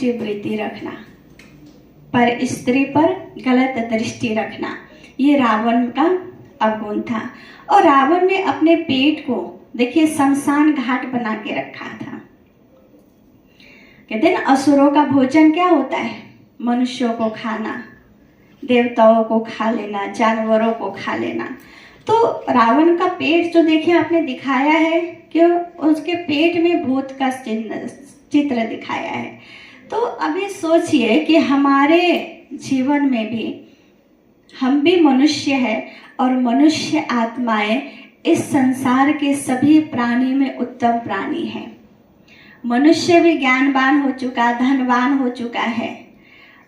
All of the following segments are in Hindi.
दृष्टिवृत्ति रखना, पर स्त्री पर गलत दृष्टि रखना, ये रावण का अवगुण था। और रावण ने अपने पेट को देखिए शमशान घाट बना के रखा था। कहते हैं ना, असुरों का भोजन क्या होता है? मनुष्यों को खाना, देवताओं को खा लेना, जानवरों को खा लेना। तो रावण का पेट जो देखिए आपने दिखाया है कि उसके पेट में भूत का चित्र दिखाया है। तो अभी सोचिए कि हमारे जीवन में भी हम भी मनुष्य हैं और मनुष्य आत्माएं इस संसार के सभी प्राणी में उत्तम प्राणी हैं। मनुष्य भी ज्ञानवान हो चुका, धनवान हो चुका है,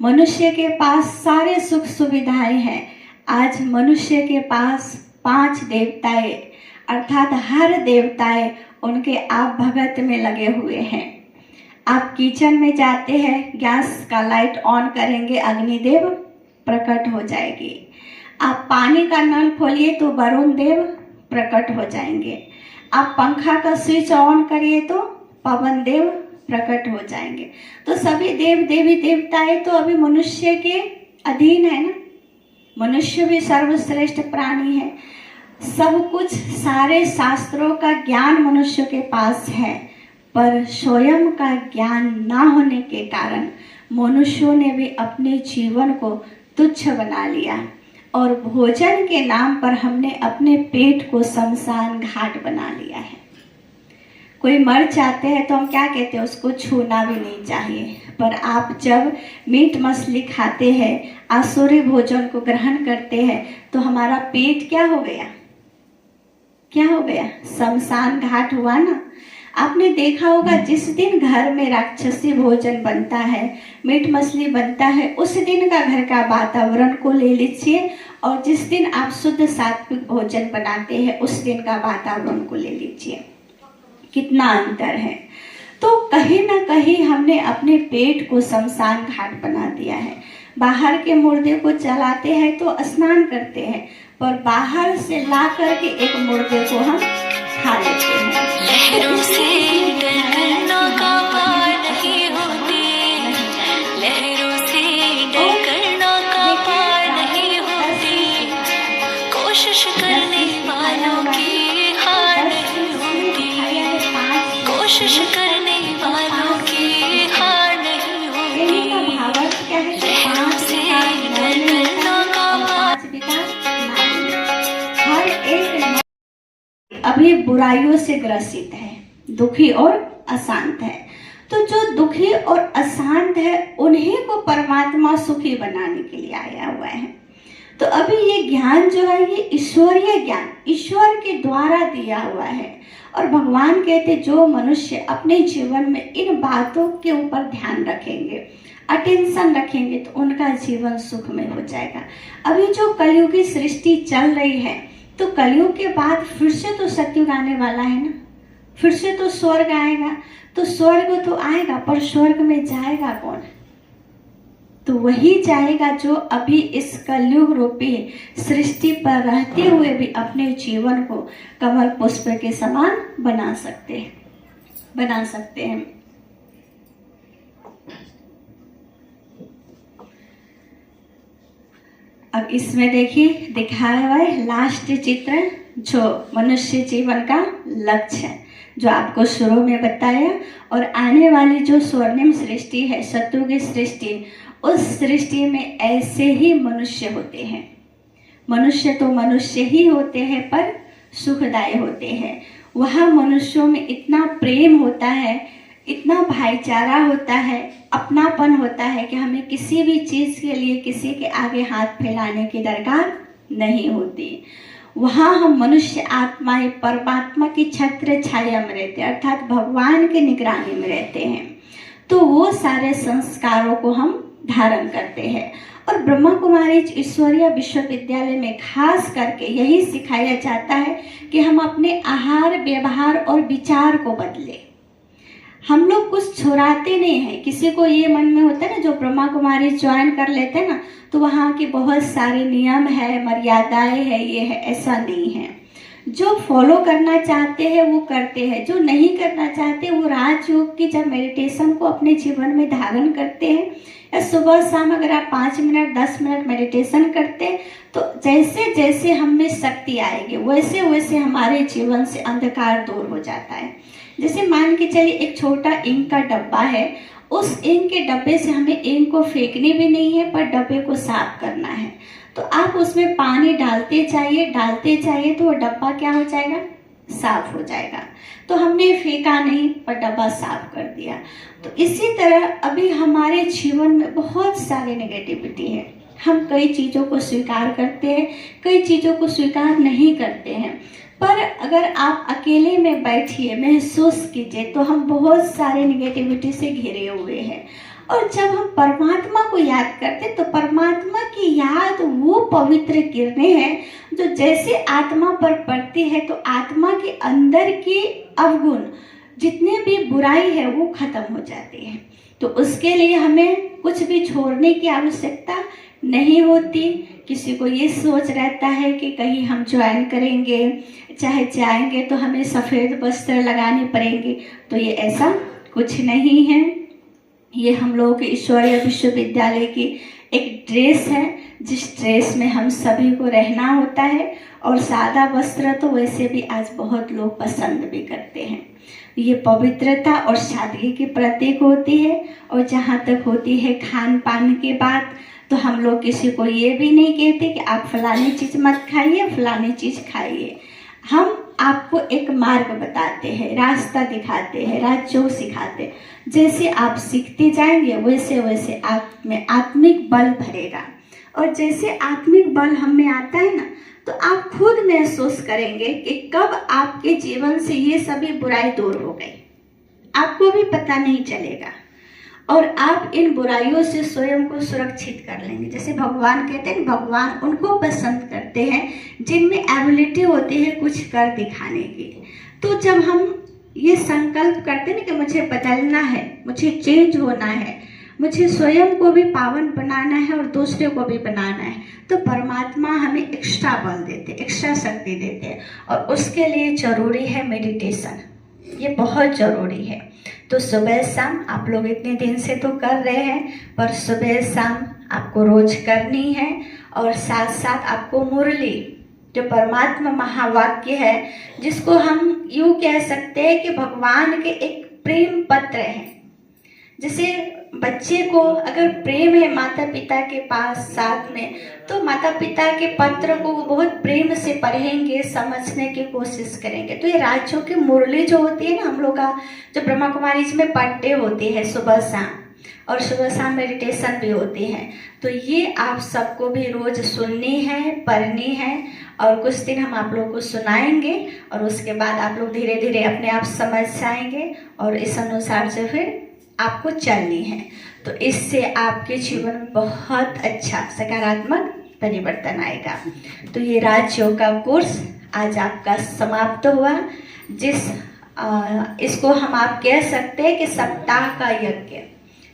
मनुष्य के पास सारे सुख सुविधाएं हैं। आज मनुष्य के पास 5 देवताएं अर्थात हर देवताएं उनके आप भगत में लगे हुए हैं। आप किचन में जाते हैं, गैस का लाइट ऑन करेंगे, अग्निदेव प्रकट हो जाएगी। आप पानी का नल खोलिए तो वरुण देव प्रकट हो जाएंगे। आप पंखा का स्विच ऑन करिए तो पवन देव प्रकट हो जाएंगे। तो सभी देव देवी देवताएं तो अभी मनुष्य के अधीन है ना। मनुष्य भी सर्वश्रेष्ठ प्राणी है। सब कुछ सारे शास्त्रों का ज्ञान मनुष्य के पास है, पर स्वयं का ज्ञान ना होने के कारण मनुष्यों ने भी अपने जीवन को तुच्छ बना लिया और भोजन के नाम पर हमने अपने पेट को शमशान घाट बना लिया है। कोई मर जाते हैं तो हम क्या कहते हैं? उसको छूना भी नहीं चाहिए। पर आप जब मीट मछली खाते हैं, आसुरी भोजन को ग्रहण करते हैं, तो हमारा पेट क्या हो गया? क्या हो गया? शमशान घाट हुआ ना। आपने देखा होगा जिस दिन घर में राक्षसी भोजन बनता है, मीट मछली बनता है, उस दिन का घर का वातावरण को ले लीजिए और जिस दिन आप शुद्ध सात्विक भोजन बनाते हैं उस दिन का वातावरण को ले लीजिए, कितना अंतर है। तो कहीं ना कहीं हमने अपने पेट को शमशान घाट बना दिया है। बाहर के मुर्दे को जलाते हैं तो स्नान करते हैं, पर बाहर से ला करके एक मुर्दे को हम खा लेते हैं। लहरों से डरना का पार नहीं होती, लहरों से डरना का पार नहीं होती, कोशिश करने वालों की हार नहीं होती, कोशिश करने वालों की हार नहीं होती। लहरों से डरना का पार। हर एक अभी बुराइयों से ग्रसित है, दुखी और अशांत है। तो जो दुखी और अशांत है उन्हीं को परमात्मा सुखी बनाने के लिए आया हुआ है। तो अभी ये ज्ञान जो है ये ईश्वरीय ज्ञान ईश्वर के द्वारा दिया हुआ है। और भगवान कहते जो मनुष्य अपने जीवन में इन बातों के ऊपर ध्यान रखेंगे, अटेंशन रखेंगे, तो उनका जीवन सुखमय हो जाएगा। अभी जो कलयुगी सृष्टि चल रही है, तो कलयुग के बाद फिर से तो सतयुग आने वाला है ना, फिर से तो स्वर्ग आएगा। तो स्वर्ग तो आएगा, पर स्वर्ग में जाएगा कौन? तो वही जाएगा जो अभी इस कलयुग रूपी सृष्टि पर रहते हुए भी अपने जीवन को कमल पुष्प के समान बना सकते हैं। अब इसमें देखिए दिखाया हुआ है लास्ट चित्र, जो मनुष्य जीवन का लक्ष्य है, जो आपको शुरू में बताया। और आने वाली जो स्वर्णिम सृष्टि है, सतयुगी सृष्टि, उस सृष्टि में ऐसे ही मनुष्य होते हैं। मनुष्य तो मनुष्य ही होते हैं, पर सुखदायी होते हैं। वहाँ मनुष्यों में इतना प्रेम होता है, इतना भाईचारा होता है, अपनापन होता है कि हमें किसी भी चीज़ के लिए किसी के आगे हाथ फैलाने की दरकार नहीं होती। वहाँ हम मनुष्य आत्माएं परमात्मा की छत्र छाया में रहते हैं, अर्थात भगवान की निगरानी में रहते हैं। तो वो सारे संस्कारों को हम धारण करते हैं। और ब्रह्मा कुमारी ईश्वरीय विश्वविद्यालय में खास करके यही सिखाया जाता है कि हम अपने आहार, व्यवहार और विचार को बदलें। हम लोग कुछ छुड़ाते नहीं हैं। किसी को ये मन में होता है ना, जो ब्रह्मा कुमारी ज्वाइन कर लेते हैं ना, तो वहाँ के बहुत सारे नियम है, मर्यादाएं है, ये है, ऐसा नहीं है। जो फॉलो करना चाहते हैं वो करते हैं, जो नहीं करना चाहते वो राजयोग की जब मेडिटेशन को अपने जीवन में धारण करते हैं, या सुबह शाम अगर आप 5 मिनट 10 मिनट मेडिटेशन करते हैं, तो जैसे जैसे हम में शक्ति आएगी वैसे वैसे हमारे जीवन से अंधकार दूर हो जाता है। जैसे मान के चलिए एक छोटा इंक का डब्बा है, उस इंक के डब्बे से हमें इंक को फेंकनी भी नहीं है, पर डब्बे को साफ करना है। तो आप उसमें पानी डालते जाइए तो वो डब्बा क्या हो जाएगा, साफ हो जाएगा। तो हमने फेंका नहीं पर डब्बा साफ कर दिया। तो इसी तरह अभी हमारे जीवन में बहुत सारे नेगेटिविटी है। हम कई चीज़ों को स्वीकार करते हैं, कई चीज़ों को स्वीकार नहीं करते हैं। पर अगर आप अकेले में बैठिए, महसूस कीजिए, तो हम बहुत सारे नेगेटिविटी से घिरे हुए हैं। और जब हम परमात्मा को याद करते तो परमात्मा की याद वो पवित्र किरणें हैं जो जैसे आत्मा पर पड़ती है तो आत्मा के अंदर की अवगुण जितने भी बुराई है वो खत्म हो जाती है। तो उसके लिए हमें कुछ भी छोड़ने की आवश्यकता नहीं होती। किसी को ये सोच रहता है कि कहीं हम ज्वाइन करेंगे, चाहे जाएंगे तो हमें सफ़ेद वस्त्र लगाने पड़ेंगे, तो ये ऐसा कुछ नहीं है। ये हम लोगों के ईश्वरीय विश्वविद्यालय की एक ड्रेस है, जिस ड्रेस में हम सभी को रहना होता है। और सादा वस्त्र तो वैसे भी आज बहुत लोग पसंद भी करते हैं। ये पवित्रता और सादगी की प्रतीक होती है। और जहाँ तक होती है खान पान की बात, तो हम लोग किसी को ये भी नहीं कहते कि आप फलानी चीज़ मत खाइए, फलानी चीज़ खाइए। हम आपको एक मार्ग बताते हैं, रास्ता दिखाते हैं, राजयोग सिखाते हैं। जैसे आप सीखते जाएंगे वैसे वैसे आप में आत्मिक बल भरेगा। और जैसे आत्मिक बल हम में आता है ना, तो आप खुद महसूस करेंगे कि कब आपके जीवन से ये सभी बुराई दूर हो गई, आपको भी पता नहीं चलेगा। और आप इन बुराइयों से स्वयं को सुरक्षित कर लेंगे। जैसे भगवान कहते हैं, भगवान उनको पसंद करते हैं जिनमें एबिलिटी होती है कुछ कर दिखाने की। तो जब हम ये संकल्प करते हैं ना कि मुझे बदलना है, मुझे चेंज होना है, मुझे स्वयं को भी पावन बनाना है और दूसरे को भी बनाना है, तो परमात्मा हमें एक्स्ट्रा बल देते, एक्स्ट्रा शक्ति देते हैं। और उसके लिए जरूरी है मेडिटेशन, ये बहुत ज़रूरी है। तो सुबह शाम आप लोग इतने दिन से तो कर रहे हैं, पर सुबह शाम आपको रोज करनी है। और साथ साथ आपको मुरली, जो परमात्मा महावाक्य है, जिसको हम यूँ कह सकते हैं कि भगवान के एक प्रेम पत्र है। जैसे बच्चे को अगर प्रेम है माता पिता के पास साथ में, तो माता पिता के पत्र को वो बहुत प्रेम से पढ़ेंगे, समझने की कोशिश करेंगे। तो ये राजयोग की मुरली जो होती है ना, हम लोग का जो ब्रह्मा कुमारी में पढ़ते होती है सुबह शाम, और सुबह शाम मेडिटेशन भी होती है, तो ये आप सबको भी रोज सुननी है, पढ़नी है। और कुछ दिन हम आप लोगों को सुनाएंगे और उसके बाद आप लोग धीरे धीरे अपने आप समझ जाएंगे और इस अनुसार से फिर आपको चलनी है। तो इससे आपके जीवन में बहुत अच्छा सकारात्मक परिवर्तन आएगा। तो ये राजयोग का कोर्स आज आपका समाप्त हुआ, इसको हम आप कह सकते हैं कि सप्ताह का यज्ञ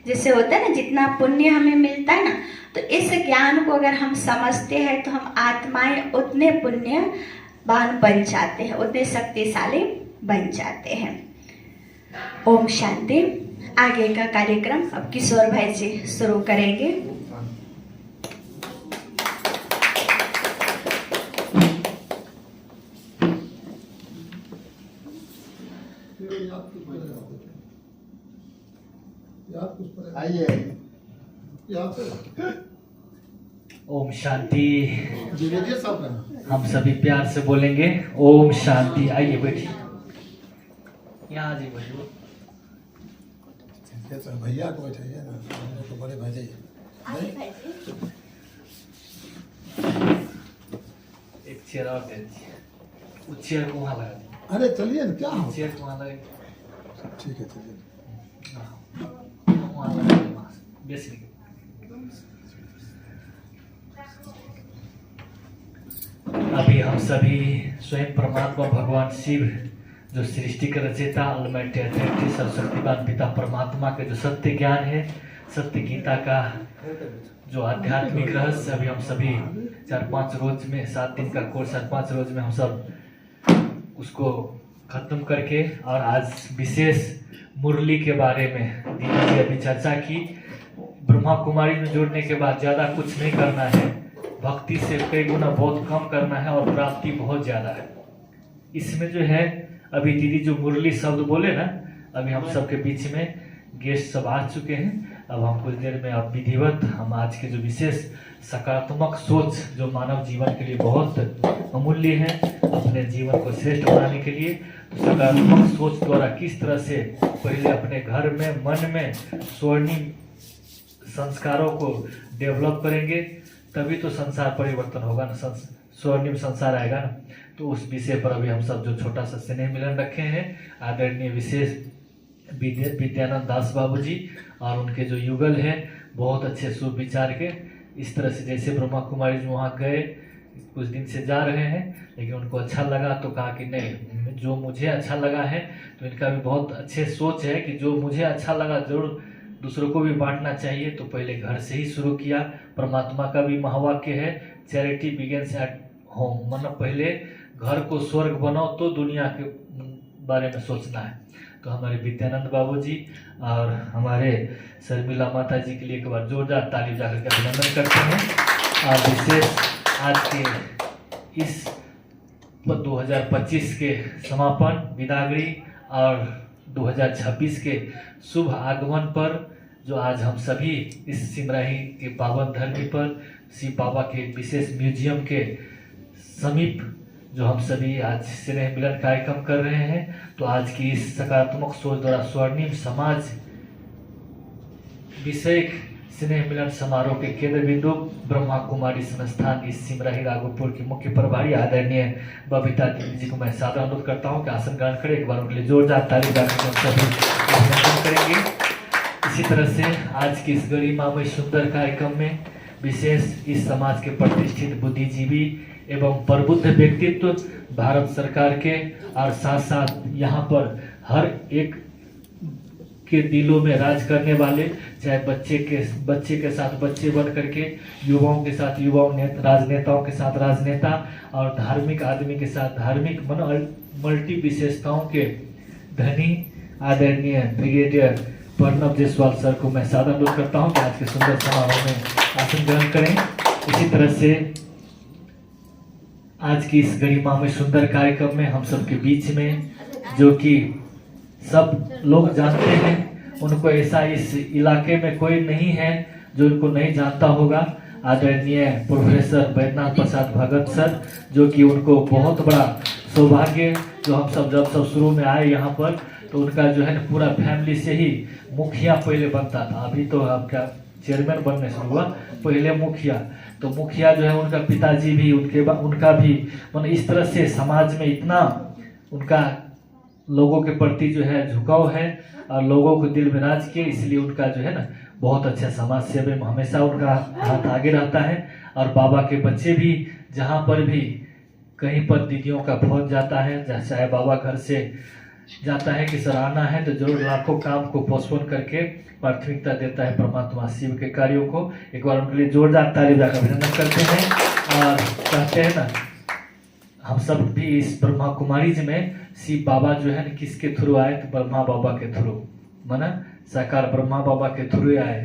जैसे होता है ना, जितना पुण्य हमें मिलता है ना, तो इस ज्ञान को अगर हम समझते हैं तो हम आत्माएं उतने पुण्यवान बन जाते हैं, उतने शक्तिशाली बन जाते हैं। ओम शांति। आगे का कार्यक्रम अब किशोर भाई जी शुरू करेंगे। आइए। ओम शांति। हम सभी प्यार से बोलेंगे ओम शांति। आइए बैठिए, यहाँ जी बैठिए। भैया को बैठाइए ना, तो बड़े भाई एक चेयर और दे दीजिए, उस चेयर को वहाँ लगा दीजिए। अरे चलिए ना, क्या हो, चेयर को वहाँ लगे। ठीक है चलिए। वहाँ लगा दीजिए, वहाँ से बेसिक। अभी हम सभी स्वयं परमात्मा भगवान शिव, जो सृष्टि के रचयिता अलमाइटी अथॉरिटी सर्वशक्तिमान पिता परमात्मा के जो सत्य ज्ञान है, सत्य गीता का जो आध्यात्मिक रहस्य, अभी हम सभी 4-5 रोज में 7 दिन का कोर्स 4-5 रोज में हम सब उसको खत्म करके और आज विशेष मुरली के बारे में दीदी जी अभी चर्चा की। ब्रह्मा कुमारी में जुड़ने के बाद ज़्यादा कुछ नहीं करना है, भक्ति से कई गुना बहुत कम करना है और प्राप्ति बहुत ज़्यादा है। इसमें जो है अभी दीदी जो मुरली शब्द बोले ना, अभी हम सबके बीच में गेस्ट सब आ चुके हैं। अब हम कुछ देर में अब विधिवत हम आज के जो विशेष सकारात्मक सोच जो मानव जीवन के लिए बहुत अमूल्य है, अपने जीवन को श्रेष्ठ बनाने के लिए, तो सकारात्मक सोच द्वारा किस तरह से पहले अपने घर में मन में स्वर्णिम संस्कारों को डेवलप करेंगे तभी तो संसार परिवर्तन होगा ना, स्वर्णिम संसार आएगा ना। तो उस विषय पर अभी हम सब जो छोटा सा स्नेह मिलन रखे हैं आदरणीय विशेष विद्यानंद दास बाबू जी और उनके जो युगल हैं बहुत अच्छे शुभ विचार के, इस तरह से जैसे ब्रह्मा कुमारी जी वहाँ गए कुछ दिन से जा रहे हैं, लेकिन उनको अच्छा लगा तो कहा कि नहीं जो मुझे अच्छा लगा है, तो इनका भी बहुत अच्छे सोच है कि जो मुझे अच्छा लगा जरूर दूसरों को भी बांटना चाहिए। तो पहले घर से ही शुरू किया। परमात्मा का भी महावाक्य है चैरिटी बिगिंस एट होम, मतलब पहले घर को स्वर्ग बनाओ तो दुनिया के बारे में सोचना है। तो हमारे विद्यानंद बाबू जी और हमारे शर्मिला माता जी के लिए एक बार जोरदार ताली जाकर के अभिनंदन करते हैं। और विशेष आज के इस 2025 के समापन विदागरी और 2026 के शुभ आगमन पर जो आज हम सभी इस सिमराही के पावन धरती पर शिव बाबा के विशेष म्यूजियम के समीप जो हम सभी आज स्नेह मिलन कार्यक्रम कर रहे हैं, तो आज की इस सकारात्मक सोच द्वारा स्वर्णिम समाज विषय स्नेह मिलन समारोह के केंद्र बिंदु ब्रह्मा कुमारी संस्थान इस सिमराही राघोपुर की मुख्य प्रभारी आदरणीय बबीता दीदी जी को मैं सादर अनुरोध करता हूं कि आसन ग्रहण करें। एक बार उनके लिए जोरदार ताली बजाकर सभी अभिनंदन करेंगे। इसी तरह से आज की इस गरिमामय सुंदर कार्यक्रम में विशेष इस समाज के प्रतिष्ठित बुद्धिजीवी एवं प्रबुद्ध व्यक्तित्व भारत सरकार के और साथ साथ यहाँ पर हर एक के दिलों में राज करने वाले, चाहे बच्चे के साथ बच्चे बन करके, युवाओं के साथ युवाओं, राजनेताओं के साथ राजनेता और धार्मिक आदमी के साथ धार्मिक मल्टी विशेषताओं के धनी आदरणीय ब्रिगेडियर प्रणव जायसवाल सर को मैं सादर अनुरोध करता हूं कि आज के सुंदर समारोह में आसन ग्रहण करें। इसी तरह से आज की इस गरिमा में सुंदर कार्यक्रम में हम सबके बीच में जो कि सब लोग जानते हैं, उनको ऐसा इस इलाके में कोई नहीं है जो उनको नहीं जानता होगा, आदरणीय प्रोफेसर वैद्यनाथ प्रसाद भगत सर, जो कि उनको बहुत बड़ा सौभाग्य, जो हम सब जब सब शुरू में आए यहाँ पर तो उनका जो है ना पूरा फैमिली से ही मुखिया पहले बनता था, अभी तो आपका चेयरमैन बनने शुरू हुआ, पहले मुखिया। तो मुखिया जो है उनका पिताजी भी उनका भी मतलब इस तरह से समाज में इतना उनका लोगों के प्रति जो है झुकाव है और लोगों को दिल में राज किए, इसलिए उनका जो है ना बहुत अच्छा समाज सेवा में हमेशा उनका हाथ आगे रहता है। और बाबा के बच्चे भी जहाँ पर भी कहीं पर दीदियों का फौज जाता है, चाहे बाबा घर से जाता है कि सर आना है, तो जरूर लाखों काम को पोस्टपोन करके प्राथमिकता देता है परमात्मा शिव के कार्यों को। एक बार उनके लिए जोरदार ताली बजाकर अभिनंदन करते हैं और कहते हैं ना हम सब भी इस ब्रह्मा कुमारी जी में शिव बाबा जो है ना किसके थ्रू आए, तो ब्रह्मा बाबा के थ्रू, माना साकार ब्रह्मा बाबा के थ्रू आए।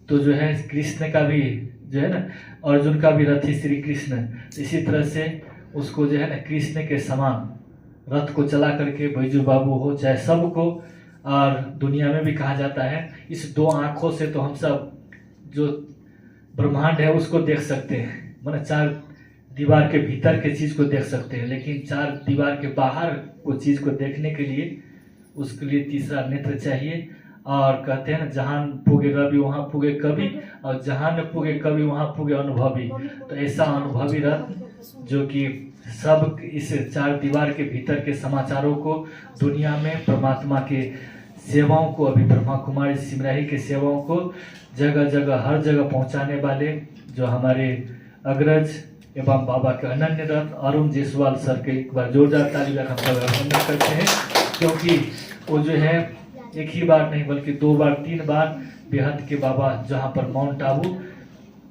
तो जो है कृष्ण का भी जो है ना अर्जुन का भी रथी श्री कृष्ण, इसी तरह से उसको जो है ना कृष्ण के समान रथ को चला करके बैजू बाबू हो चाहे सबको, और दुनिया में भी कहा जाता है इस दो आँखों से तो हम सब जो ब्रह्मांड है उसको देख सकते हैं, माना चार दीवार के भीतर के चीज़ को देख सकते हैं, लेकिन चार दीवार के बाहर को चीज़ को देखने के लिए उसके लिए तीसरा नेत्र चाहिए। और कहते हैं ना जहाँ पुगे रवि वहाँ पुगे कवि, और जहाँ न पुगे कवि वहाँ पुगे अनुभवी। तो ऐसा अनुभवी रथ जो कि सब इस चार दीवार के भीतर के समाचारों को दुनिया में परमात्मा के सेवाओं को, अभी ब्रह्मा कुमारी सिमराही के सेवाओं को जगह जगह हर जगह पहुंचाने वाले जो हमारे अग्रज एवं बाबा के अनन्य रथ अरुण जायसवाल सर के एक बार जोरदार ताली हम सब अभिनंदन करते हैं, क्योंकि वो जो है एक ही बार नहीं बल्कि 2 बार 3 बार बेहद के बाबा जहाँ पर माउंट आबू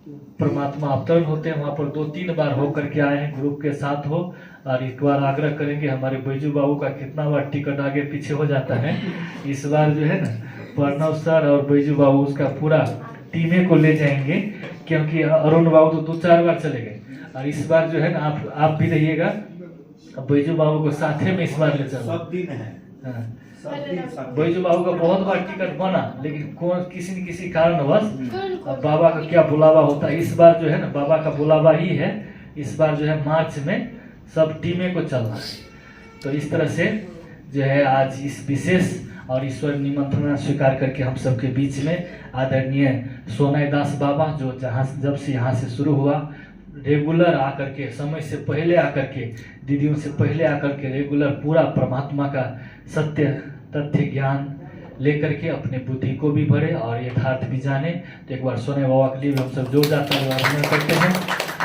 परमात्मा अवतरण होते हैं, वहाँ पर 2-3 बार होकर के आए हैं, ग्रुप के साथ हो। और एक बार आग्रह करेंगे, हमारे बैजू बाबू का कितना बार टिकट आगे पीछे हो जाता है, इस बार जो है ना प्रणव सर और बैजू बाबू उसका पूरा टीमे को ले जाएंगे, क्योंकि अरुण बाबू तो 2-4 बार चले गए। और इस बार जो है ना आप भी रहिएगा, बैजू बाबू को साथे में इस बार ले चलो। सब दिन है, हाँ। सब दिन सब बैजू बाबू का बहुत बार टिकट बना, लेकिन कौन किसी न किसी कारणवश बाबा का क्या बुलावा होता है, इस बार जो है ना बाबा का बुलावा ही है। इस बार जो है मार्च में सब टीमें को चलना है। तो इस तरह से जो है आज इस विशेष और ईश्वर निमंत्रण स्वीकार करके हम सबके बीच में आदरणीय सोनाई दास बाबा, जो जब से यहाँ से शुरू हुआ, रेगुलर आकर के, समय से पहले आकर के, दीदियों से पहले आकर के रेगुलर पूरा परमात्मा का सत्य तथ्य ज्ञान लेकर के अपने बुद्धि को भी भरे और यथार्थ भी जाने। तो एक बार सोने बाबा के लिए भी हम सब जोर जाता है करते हैं।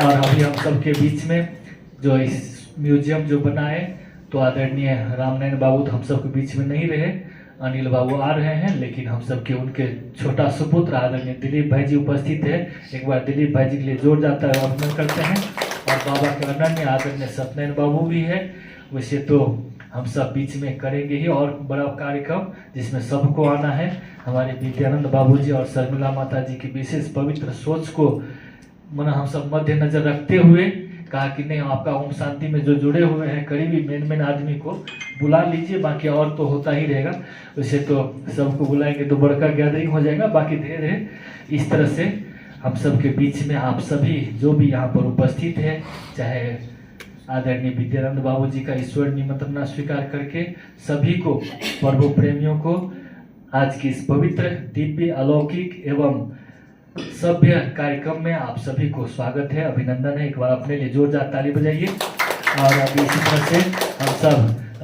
और अभी हम सबके बीच में जो इस म्यूजियम जो बनाए, तो आदरणीय रामनयन बाबू तो हम सबके बीच में नहीं रहे, अनिल बाबू आ रहे हैं, लेकिन हम सबके उनके छोटा सुपुत्र आदरणीय दिलीप भाई जी उपस्थित है। एक बार दिलीप भाई जी के लिए जोर जाता है अभिनंदन करते हैं। और बाबा के अनन्य आदरणीय सत्यनारायण बाबू भी है। वैसे तो हम सब बीच में करेंगे ही और बड़ा कार्यक्रम जिसमें सबको आना है। हमारे विद्यानंद बाबूजी और शर्मिला माता जी की विशेष पवित्र सोच को मन हम सब मद्देनजर रखते हुए कहा कि नहीं, आपका ओम शांति में जो जुड़े हुए हैं करीबी मेन आदमी को बुला लीजिए, बाकी और तो होता ही रहेगा। वैसे तो सबको बुलाएंगे तो बड़का गैदरिंग हो जाएगा, बाकी धीरे धीरे इस तरह से हम सब के बीच में आप सभी जो भी यहाँ पर उपस्थित है, चाहे आदरणीय विद्यानंद बाबू जी का ईश्वर निमंत्रण स्वीकार करके सभी को, पर्व प्रेमियों को आज की इस पवित्र दिव्य अलौकिक एवं सभ्य कार्यक्रम में आप सभी को स्वागत है, अभिनंदन है। एक बार अपने लिए जोरदार ताली बजाइए। और अभी इसी तरह से हम सब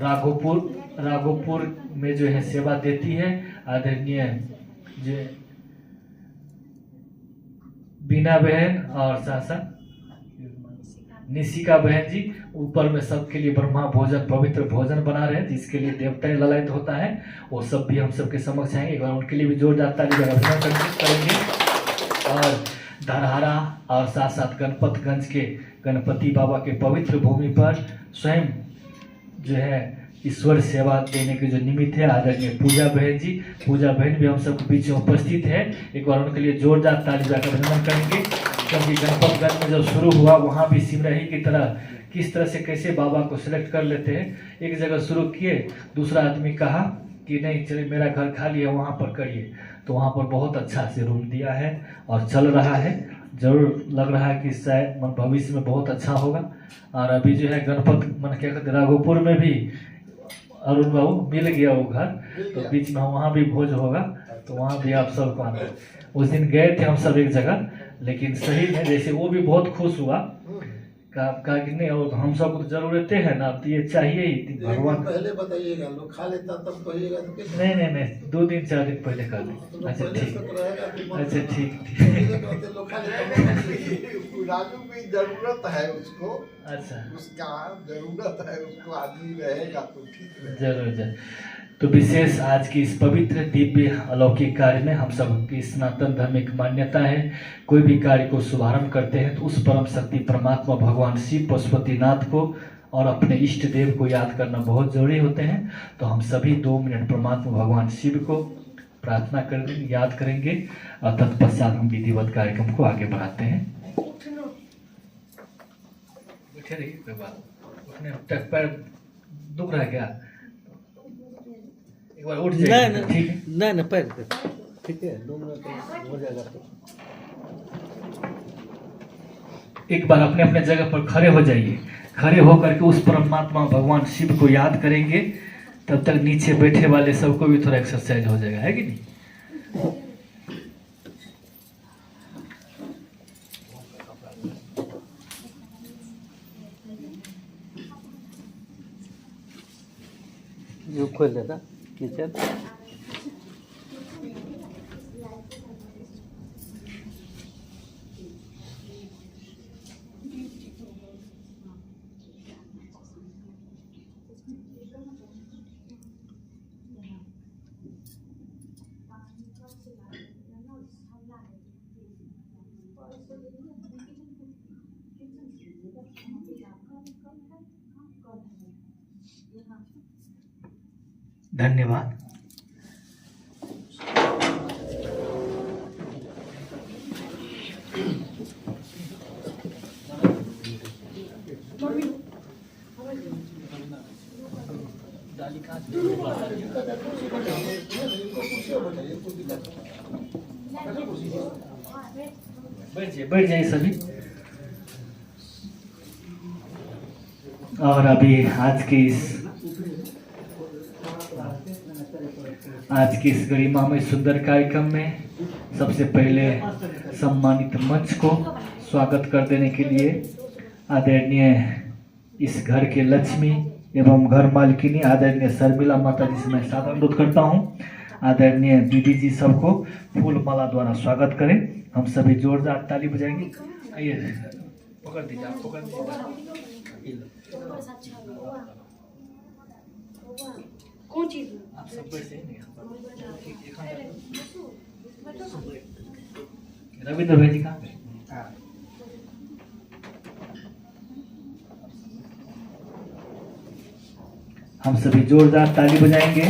राघोपुर में जो है सेवा देती है आदरणीय जो बीना बहन और सासा निशिका बहन जी ऊपर में सबके लिए ब्रह्मा भोजन, पवित्र भोजन बना रहे हैं, जिसके लिए देवता ललायत होता है। वो सब भी हम सबके समक्ष आएंगे, एक बार उनके लिए भी जोरदार ताली अभिनंदन करेंगे। और धरहरा और साथ साथ गणपतगंज के गणपति बाबा के पवित्र भूमि पर स्वयं जो है ईश्वर सेवा देने के जो निमित्त है आदरणीय पूजा बहन जी, पूजा बहन भी हम सबके बीच में उपस्थित है। एक बार उनके लिए जोरदार ताली बजाकर अभिनंदन करेंगे, क्योंकि गणपतगंज में जब शुरू हुआ वहाँ भी सिमरही की तरह किस तरह से कैसे बाबा को सिलेक्ट कर लेते हैं। एक जगह शुरू किए, दूसरा आदमी कहा कि नहीं चलिए मेरा घर खाली है वहाँ पर करिए, तो वहाँ पर बहुत अच्छा से रूम दिया है और चल रहा है। जरूर लग रहा है कि शायद भविष्य में बहुत अच्छा होगा। और अभी जो है गणपत मन क्या कहते राघोपुर में भी अरुण बाबू मिल गया वो घर, तो बीच में वहाँ भी भोज होगा, तो वहाँ भी आप सबको आना। उस दिन गए थे हम सब एक जगह, लेकिन सही में जैसे वो भी बहुत खुश हुआ, कहा कि नहीं और हम सब को जरूरतें है ना, तो ये चाहिए ही भगवान। पहले बताइएगा, लोग खा लेता तब कहिएगा तो कैसे? नहीं 2-4 दिन पहले कर लें। अच्छा ठीक, अच्छा ठीक। लोग खा लेता राजू की जरूरत है उसको, अच्छा उसका जरूरत है उसको, आदमी रहेगा तो ठीक है। जरूर। तो विशेष आज की इस पवित्र दिव्य अलौकिक कार्य में हम सब की सनातन धर्म एक मान्यता है, कोई भी कार्य को शुभारंभ करते हैं तो उस परम शक्ति परमात्मा भगवान शिव पशुपतिनाथ को और अपने इष्ट देव को याद करना बहुत जरूरी होते हैं। तो हम सभी 2 मिनट परमात्मा भगवान शिव को प्रार्थना करेंगे, याद करेंगे और तत्पश्चात हम विधिवत कार्यक्रम को आगे बढ़ाते हैं। बैठे रहिए, कोई बात उठने तक पैर दुख रहा है क्या? एक बार उठ जाइए, ठीक है? नहीं पैर ठीक है, 2 मिनट हो जाएगा। तो एक बार अपने अपने जगह पर खड़े हो जाइए। खड़े होकर के उस परमात्मा भगवान शिव को याद करेंगे, तब तक नीचे बैठे वाले सबको भी थोड़ा एक्सरसाइज हो जाएगा, है कि नहीं? जो खोल देता किचन। धन्यवाद। बैठ जाइए सभी। और अभी आज के इस गरिमामय सुंदर कार्यक्रम में सबसे पहले सम्मानित मंच को स्वागत कर देने के लिए आदरणीय इस घर के लक्ष्मी एवं घर मालकिनी आदरणीय शर्मिला माता जी से मैं सादर अनुरोध करता हूं। आदरणीय दीदी जी सबको फूल माला द्वारा स्वागत करें। हम सभी जोरदार ताली बजाएंगे। आइए पकड़ दीजिए, आप पकड़ दीजिए। कौन चीज आप सब बैठे नहीं। रविंद्र भाई जी कहाँ पे? हम सभी जोरदार ताली बजाएंगे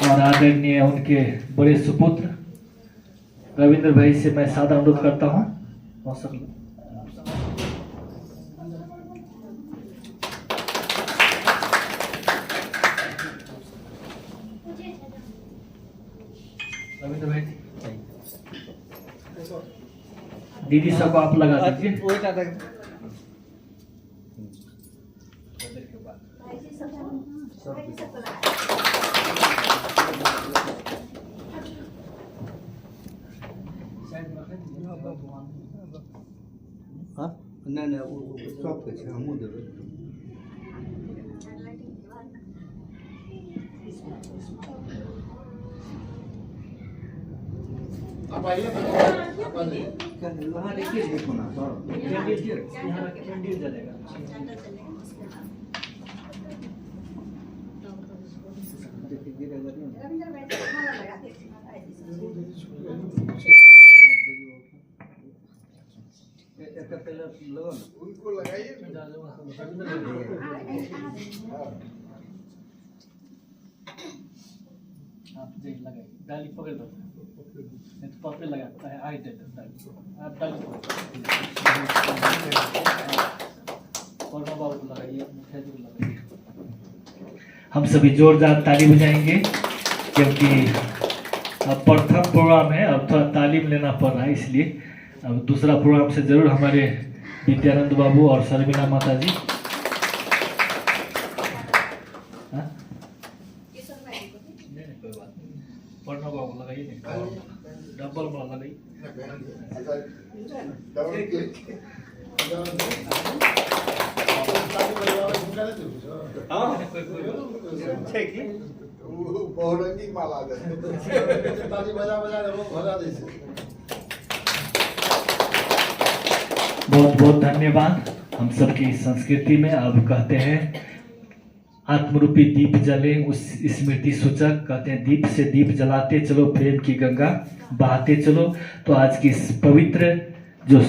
और आदरणीय उनके बड़े सुपुत्र रविंद्र भाई से मैं सादर अनुरोध करता हूँ। रविंद्र भाई जी, दीदी सबको आप लगा दीजिए। हाँ नहीं वो सब कुछ हम देवे। आप आइए, आप आ जाइए। वहाँ देखिए, देखो ना यहाँ कैंडल जलेगा। उनको लगाइए। आप देख लगाइए, डाली पकड़ दो, नहीं तो पकड़ लगाता है। आई दे दो डाली, आप डाली और बाबू को लगाइए, मुखिया जी को लगाइए। हम सभी जोरदार ताली बजाएंगे क्योंकि अब प्रथम प्रोग्राम है, अब थोड़ा तालीम लेना पड़ रहा है, इसलिए अब दूसरा प्रोग्राम से जरूर हमारे विद्यानंद बाबू और शर्मिला माता जी। नहीं कोई बात नहीं, पढ़ना बाबू लगाइए, नहीं डबल वाला लगाइए। बहुरंगी माला दे। ताली बजा बजा लोग भगा दीजिए। बहुत बहुत धन्यवाद। हम सबकी संस्कृति में अब कहते हैं आत्मरूपी दीप जले उस स्मृति सूचक, कहते हैं दीप से दीप जलाते चलो प्रेम की गंगा बहाते चलो। तो आज की इस पवित्र जो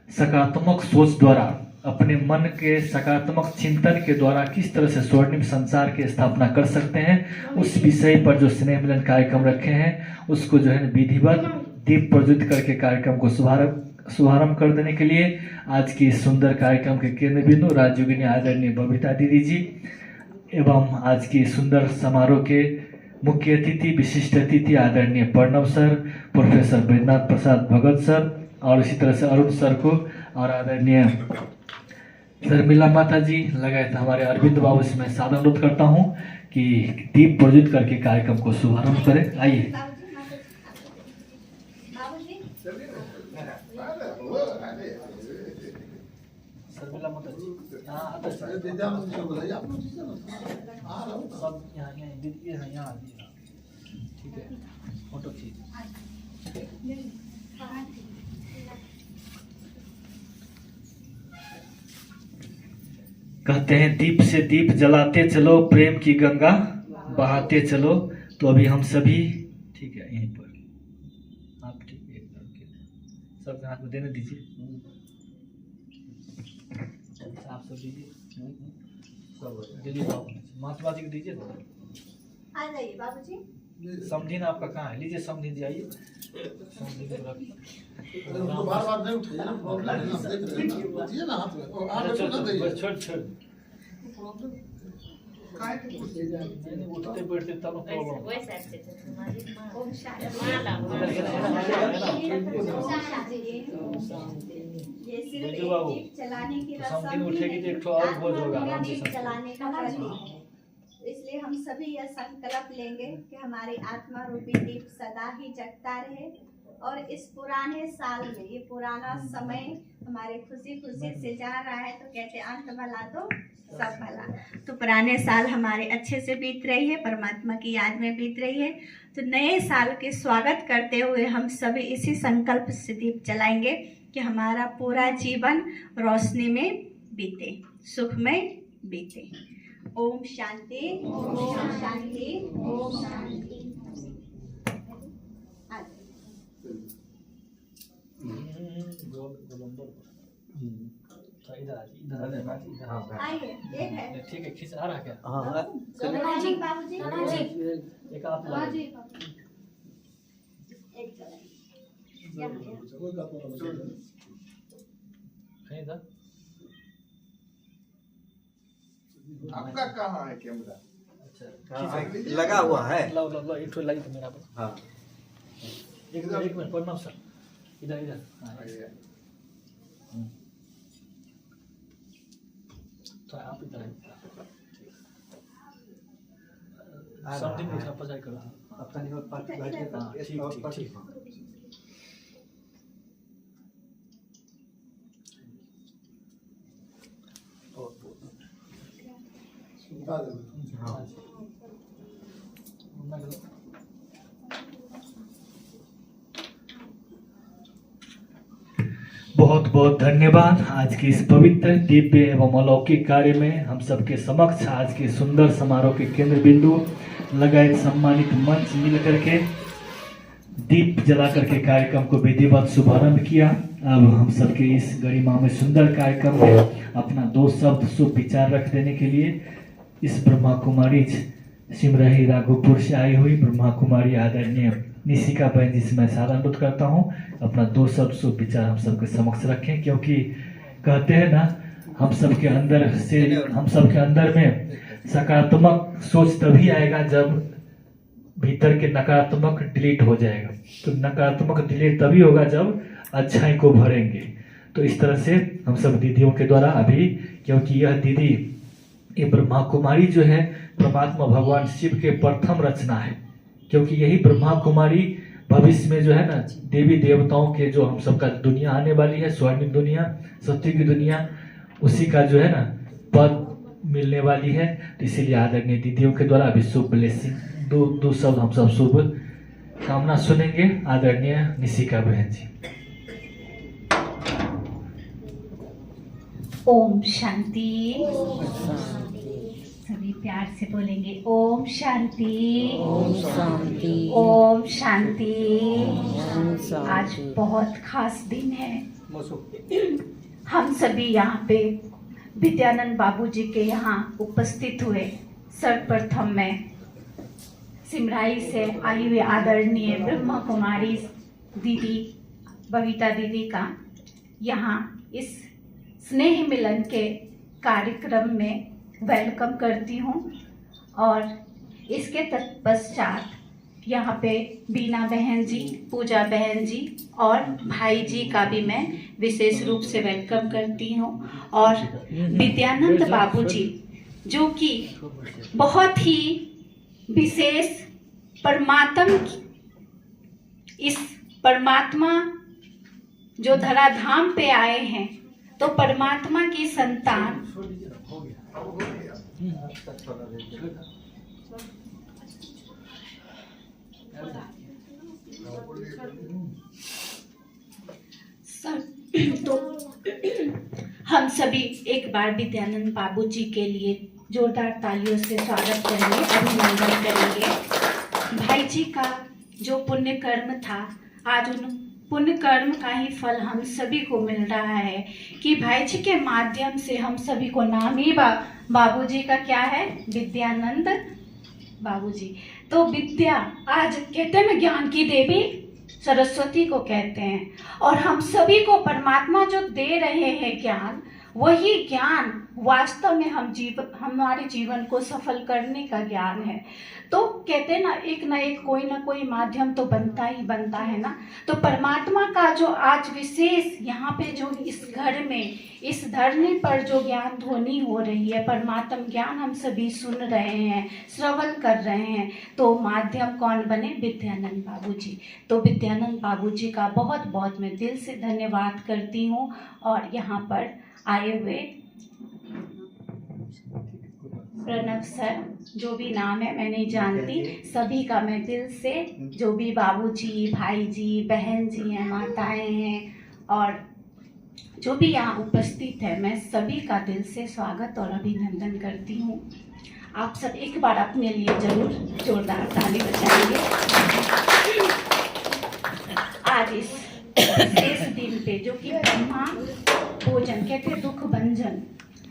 सकारात्मक सोच द्वारा अपने मन के सकारात्मक चिंतन के द्वारा किस तरह से स्वर्णिम संसार की स्थापना कर सकते हैं, उस विषय पर जो स्नेह मिलन कार्यक्रम रखे हैं उसको जो है विधिवत दीप प्रज्वलित करके कार्यक्रम को शुभारंभ कर देने के लिए आज की सुंदर कार्यक्रम के केंद्र बिंदु राजयोगिनी आदरणीय बबीता दीदी जी एवं आज की सुंदर समारोह के मुख्य अतिथि विशिष्ट अतिथि आदरणीय प्रणव सर, प्रोफेसर बैद्यनाथ प्रसाद भगत सर और इसी तरह से अरुण सर को और आदरणीय शर्मिला माता जी लगाए हमारे अरविंद बाबू से मैं सादर अनुरोध करता हूँ कि दीप प्रज्वलित करके कार्यक्रम को शुभारंभ करें। आइए। शर्मिला माता जी विद्यानंद जी बोला आप लोग दीजिए ना। आ रहा हूँ। सब यहाँ दीदी यहाँ ठीक है, फोटो खींच। कहते हैं दीप से दीप जलाते चलो प्रेम की गंगा बहाते चलो। तो अभी हम सभी ठीक है यहीं पर आप ठीक है सबके हाथ में देने दीजिए। आप सब दीजिए, दिल्ली बाबू महात्मा जी को दीजिए। आ जाइए बाबूजी। समधीन आपका कहाँ है? लीजिए समधीन जी, आइए। समधीन को रख। अरे उनको बार बार नहीं उठाइए ना, प्रॉब्लम है ना, देख रहे हैं ना, उठाइए ना हाथ में और आप अच्छा, ऐसे ना करिए। छोड़ छोड़ प्रॉब्लम काय के कुर्सी नहीं, उठते बैठते तब प्रॉब्लम। ओम शांति। ये सिर्फ एक जीजू बाबू, दीप जलाने की तो रस्म समधीन ही उठेगी है। तो एक ठो और भोज होगा आत्मा आराम में से। दीप जलाने का प्रतीक है। इसलिए हम सभी यह संकल्प लेंगे कि हमारी आत्मा रूपी दीप सदा ही जगता रहे और इस पुराने साल में, ये पुराना समय हमारे खुशी खुशी से जा रहा है, तो कहते अंत भला तो सब भला। तो पुराने साल हमारे अच्छे से बीत रही है, परमात्मा की याद में बीत रही है। तो नए साल के स्वागत करते हुए हम सभी इसी संकल्प से दीप जलाएंगे कि हमारा पूरा जीवन रोशनी में बीते, सुख में बीते। ओम शांति, ओम शांति, ओम शांति। इधर इधर आइए, एक है। ठीक है, खींच आ रहा क्या? हाँ बाबूजी, बाबूजी, एक आप लाइए। एक चलाइए। यहाँ, यहाँ। कोई का तो कहीं इधर आपका कहाँ है कैमरा? अच्छा लगा हुआ है। लो लो लो, एक ठो लाइए तो मेरा पास। हाँ एक मिनट प्रणाम सर। इधर इधर हाँ, तो आप इधर आइए। समथिंग उठा पजाई करो। अपना निकल पार्ट बैठ के हाँ, ठीक, ठीक। उठा दे। हाँ। बहुत बहुत धन्यवाद आज के इस पवित्र दिव्य एवं अलौकिक कार्य में हम सबके समक्ष आज के सुंदर समारोह के केंद्र बिंदु लगाए सम्मानित मंच मिल करके दीप जला करके कार्यक्रम को विधिवत शुभारंभ किया। अब हम सबके इस गरिमा में सुंदर कार्यक्रम में अपना 2 शब्द शुभ विचार रख देने के लिए इस ब्रह्मा कुमारी सिमरही राघोपुर से आई हुई ब्रह्मा कुमारी आदरणीय निशिका बहन जी से मैं सारा अनुरोध करता हूँ अपना 2 शब्द शुभ विचार हम सबके समक्ष रखें, क्योंकि कहते हैं ना हम सबके अंदर में सकारात्मक सोच तभी आएगा जब भीतर के नकारात्मक डिलीट हो जाएगा। तो नकारात्मक डिलीट तभी होगा जब अच्छाई को भरेंगे। तो इस तरह से हम सब दीदियों के द्वारा अभी, क्योंकि यह दीदी ये ब्रह्मा कुमारी जो है परमात्मा भगवान शिव के प्रथम रचना है, क्योंकि यही ब्रह्मा कुमारी भविष्य में जो है ना देवी देवताओं के जो हम सबका दुनिया आने वाली है, स्वर्णिम दुनिया, सत्य की दुनिया, उसी का जो है ना पद मिलने वाली है। तो इसीलिए आदरणीय दीदियों के द्वारा अभी शुभ ब्लेसिंग 2 शब्द हम सब शुभ कामना सुनेंगे। आदरणीय निशिका बहन जी। ओम शांति। सभी प्यार से बोलेंगे ओम शांति। ओम शांति। ओम शांति। ओम शांति। आज बहुत खास दिन है। हम सभी यहाँ पे विद्यानंद बाबूजी के यहाँ उपस्थित हुए। सर्वप्रथम मैं सिमराई से आई हुई आदरणीय ब्रह्मा कुमारी दीदी बबीता दीदी का यहाँ इस स्नेह मिलन के कार्यक्रम में वेलकम करती हूँ। और इसके तत्पश्चात यहाँ पे बीना बहन जी, पूजा बहन जी और भाई जी का भी मैं विशेष रूप से वेलकम करती हूँ। और विद्यानंद बाबूजी जो कि बहुत ही विशेष इस परमात्मा जो धराधाम पे आए हैं, तो परमात्मा की संतान तो हम सभी एक बार विद्यानंद बाबूजी के लिए जोरदार तालियों से स्वागत करेंगे, अभिनंदन करेंगे। भाई जी का जो पुण्य कर्म था, आज पुण्य कर्म का ही फल हम सभी को मिल रहा है कि भाई जी के माध्यम से हम सभी को नाम ही बाबूजी का क्या है, विद्यानंद बाबूजी। तो विद्या आज कहते हैं ज्ञान की देवी सरस्वती को कहते हैं, और हम सभी को परमात्मा जो दे रहे हैं ज्ञान, वही ज्ञान वास्तव में हमारे जीवन को सफल करने का ज्ञान है। तो कहते हैं ना एक कोई ना कोई माध्यम तो बनता ही बनता है ना। तो परमात्मा का जो आज विशेष यहाँ पे जो इस घर में इस धरनी पर जो ज्ञान ध्वनि हो रही है, परमात्मा ज्ञान हम सभी सुन रहे हैं, श्रवण कर रहे हैं, तो माध्यम कौन बने, विद्यानंद बाबूजी। तो विद्यानंद बाबूजी का बहुत बहुत मैं दिल से धन्यवाद करती हूँ। और यहाँ पर आए हुए प्रणव सर, जो भी नाम है मैं नहीं जानती, सभी का मैं दिल से, जो भी बाबूजी, भाई जी, बहन जी हैं, माताएं हैं, और जो भी यहाँ उपस्थित है, मैं सभी का दिल से स्वागत और अभिनंदन करती हूँ। आप सब एक बार अपने लिए जरूर जोरदार ताली बजाएंगे। आज इस विशेष दिन पे जो कि ब्रह्मा भोजन कहते हैं, दुख भंजन,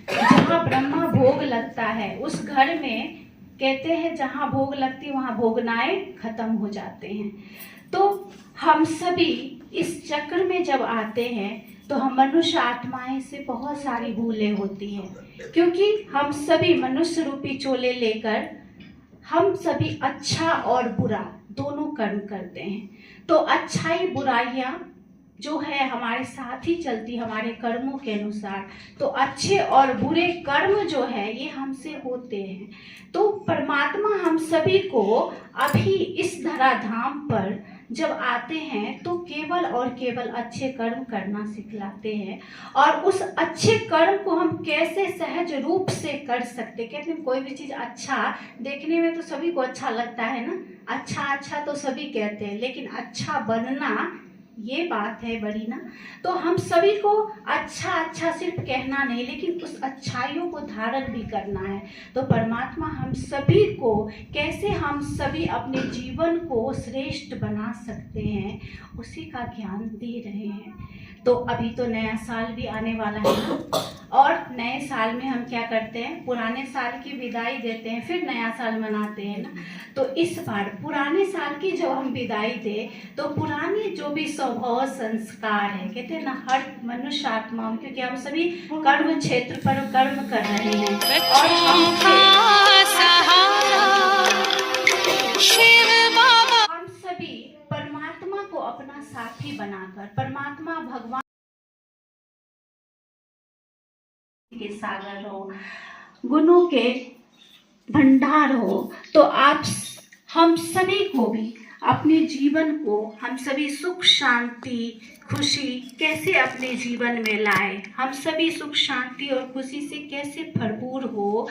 जहाँ ब्रह्मा भोग लगता है उस घर में कहते हैं जहाँ भोग लगती है वहाँ भोगनाएं खत्म हो जाते हैं। तो हम सभी इस चक्र में जब आते हैं तो हम मनुष्य आत्माएं से बहुत सारी भूलें होती हैं, क्योंकि हम सभी मनुष्य रूपी चोले लेकर हम सभी अच्छा और बुरा दोनों कर्म करते हैं। तो अच्छाई बुराइयां जो है हमारे साथ ही चलती हमारे कर्मों के अनुसार। तो अच्छे और बुरे कर्म जो है ये हमसे होते हैं। तो परमात्मा हम सभी को अभी इस धराधाम पर जब आते हैं तो केवल और केवल अच्छे कर्म करना सिखलाते हैं, और उस अच्छे कर्म को हम कैसे सहज रूप से कर सकते। कहते हैं कोई भी चीज़ अच्छा देखने में तो सभी को अच्छा लगता है ना, अच्छा तो सभी कहते हैं, लेकिन अच्छा बनना ये बात है बड़ी ना। तो हम सभी को अच्छा सिर्फ कहना नहीं, लेकिन उस अच्छाइयों को धारण भी करना है। तो परमात्मा हम सभी को कैसे हम सभी अपने जीवन को श्रेष्ठ बना सकते हैं उसी का ज्ञान दे रहे हैं। तो अभी तो नया साल भी आने वाला है ना, और नए साल में हम क्या करते हैं, पुराने साल की विदाई देते हैं, फिर नया साल मनाते हैं ना। तो इस बार पुराने साल की जब हम विदाई दे तो पुराने जो भी स्वभाव संस्कार है, कहते हैं ना हर मनुष्य आत्मा, क्योंकि हम सभी कर्म क्षेत्र पर कर्म कर रहे हैं, और हम सभी परमात्मा को अपना साथी बनाकर, परमात्मा भगवान के सागर हो, गुणों के भंडार हो, तो आप हम सभी को भी अपने जीवन को हम सभी सुख शांति खुशी कैसे अपने जीवन में लाए, हम सभी सुख शांति और खुशी से कैसे भरपूर हो।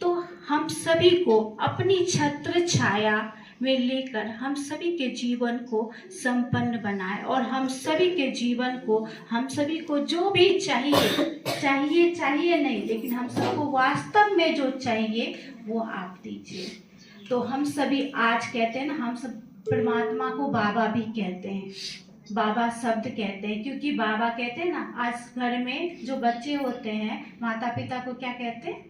तो हम सभी को अपनी छत्र छाया में लेकर हम सभी के जीवन को संपन्न बनाए, और हम सभी के जीवन को, हम सभी को जो भी चाहिए नहीं, लेकिन हम सबको वास्तव में जो चाहिए वो आप दीजिए। तो हम सभी आज कहते हैं ना, हम सब परमात्मा को बाबा भी कहते हैं, बाबा शब्द कहते हैं, क्योंकि बाबा कहते हैं ना, आज घर में जो बच्चे होते हैं माता पिता को क्या कहते हैं,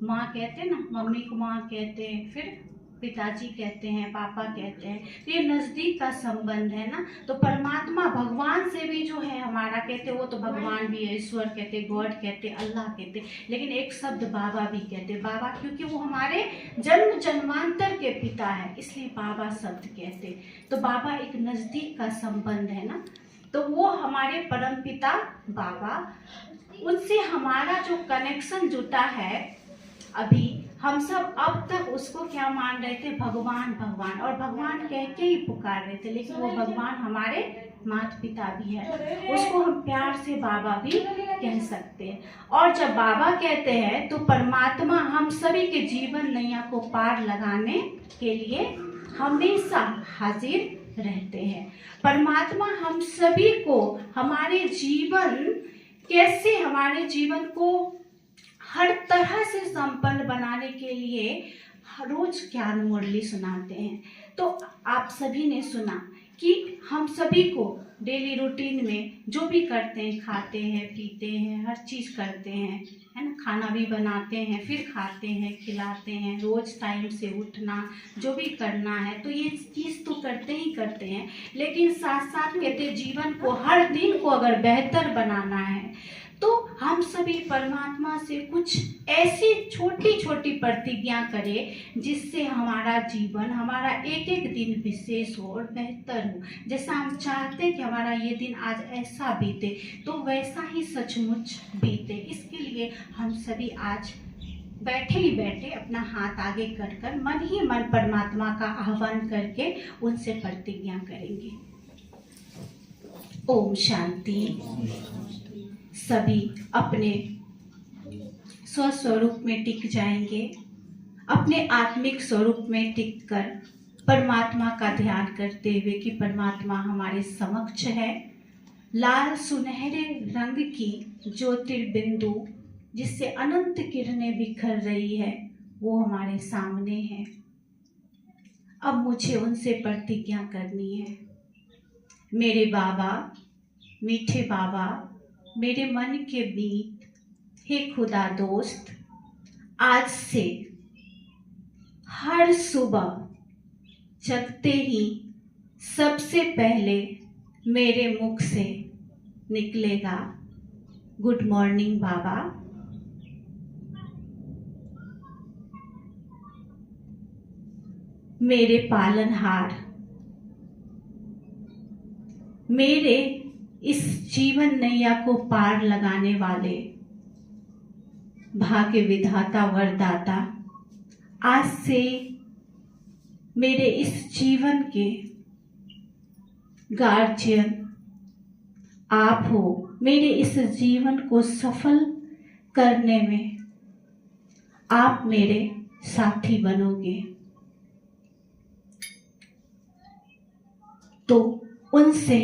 माँ कहते हैं ना, मम्मी को माँ कहते हैं, फिर पिताजी कहते हैं, पापा कहते हैं। तो ये नज़दीक का संबंध है ना। तो परमात्मा भगवान से भी जो है हमारा, कहते हैं वो तो भगवान भी है, ईश्वर कहते, गॉड कहते, अल्लाह कहते, लेकिन एक शब्द बाबा भी कहते। बाबा क्योंकि वो हमारे जन्म जन्मांतर के पिता है, इसलिए बाबा शब्द कहते। तो बाबा एक नज़दीक का संबंध है ना। तो वो हमारे परम पिता बाबा, उनसे हमारा जो कनेक्शन जुटा है, अभी हम सब अब तक उसको क्या मान रहे थे, भगवान भगवान, और भगवान कह के ही पुकार रहे थे, लेकिन वो भगवान हमारे माता पिता भी है, उसको हम प्यार से बाबा भी कह सकते हैं। और जब बाबा कहते हैं तो परमात्मा हम सभी के जीवन नैया को पार लगाने के लिए हमेशा हाजिर रहते हैं। परमात्मा हम सभी को हमारे जीवन कैसे, हमारे जीवन को हर तरह से संपन्न बनाने के लिए रोज ज्ञान मुरली सुनाते हैं। तो आप सभी ने सुना कि हम सभी को डेली रूटीन में जो भी करते हैं, खाते हैं, पीते हैं, हर चीज़ करते हैं, है ना, खाना भी बनाते हैं, फिर खाते हैं, खिलाते हैं, रोज़ टाइम से उठना, जो भी करना है, तो ये चीज़ तो करते ही करते हैं। लेकिन साथ साथ कहते हैं जीवन को, हर दिन को अगर बेहतर बनाना है तो हम सभी परमात्मा से कुछ ऐसी छोटी छोटी प्रतिज्ञा करें जिससे हमारा जीवन, हमारा एक एक दिन विशेष हो और बेहतर हो। जैसा हम चाहते हैं कि हमारा ये दिन आज ऐसा बीते तो वैसा ही सचमुच बीते। इसके लिए हम सभी आज बैठे ही बैठे अपना हाथ आगे कर कर मन ही मन परमात्मा का आह्वान करके उनसे प्रतिज्ञा करेंगे। ओम शांति। सभी अपने स्वस्वरूप में टिक जाएंगे, अपने आत्मिक स्वरूप में टिक कर परमात्मा का ध्यान करते हुए कि परमात्मा हमारे समक्ष है। लाल सुनहरे रंग की ज्योतिर्बिंदु जिससे अनंत किरणें बिखर रही है वो हमारे सामने है। अब मुझे उनसे प्रतिज्ञा करनी है। मेरे बाबा, मीठे बाबा, मेरे मन के मीत, हे खुदा दोस्त, आज से हर सुबह जगते ही सबसे पहले मेरे मुख से निकलेगा गुड मॉर्निंग बाबा। मेरे पालनहार, मेरे इस जीवन नैया को पार लगाने वाले भाग्य विधाता वरदाता, आज से मेरे इस जीवन के गार्जियन आप हो। मेरे इस जीवन को सफल करने में आप मेरे साथी बनोगे। तो उनसे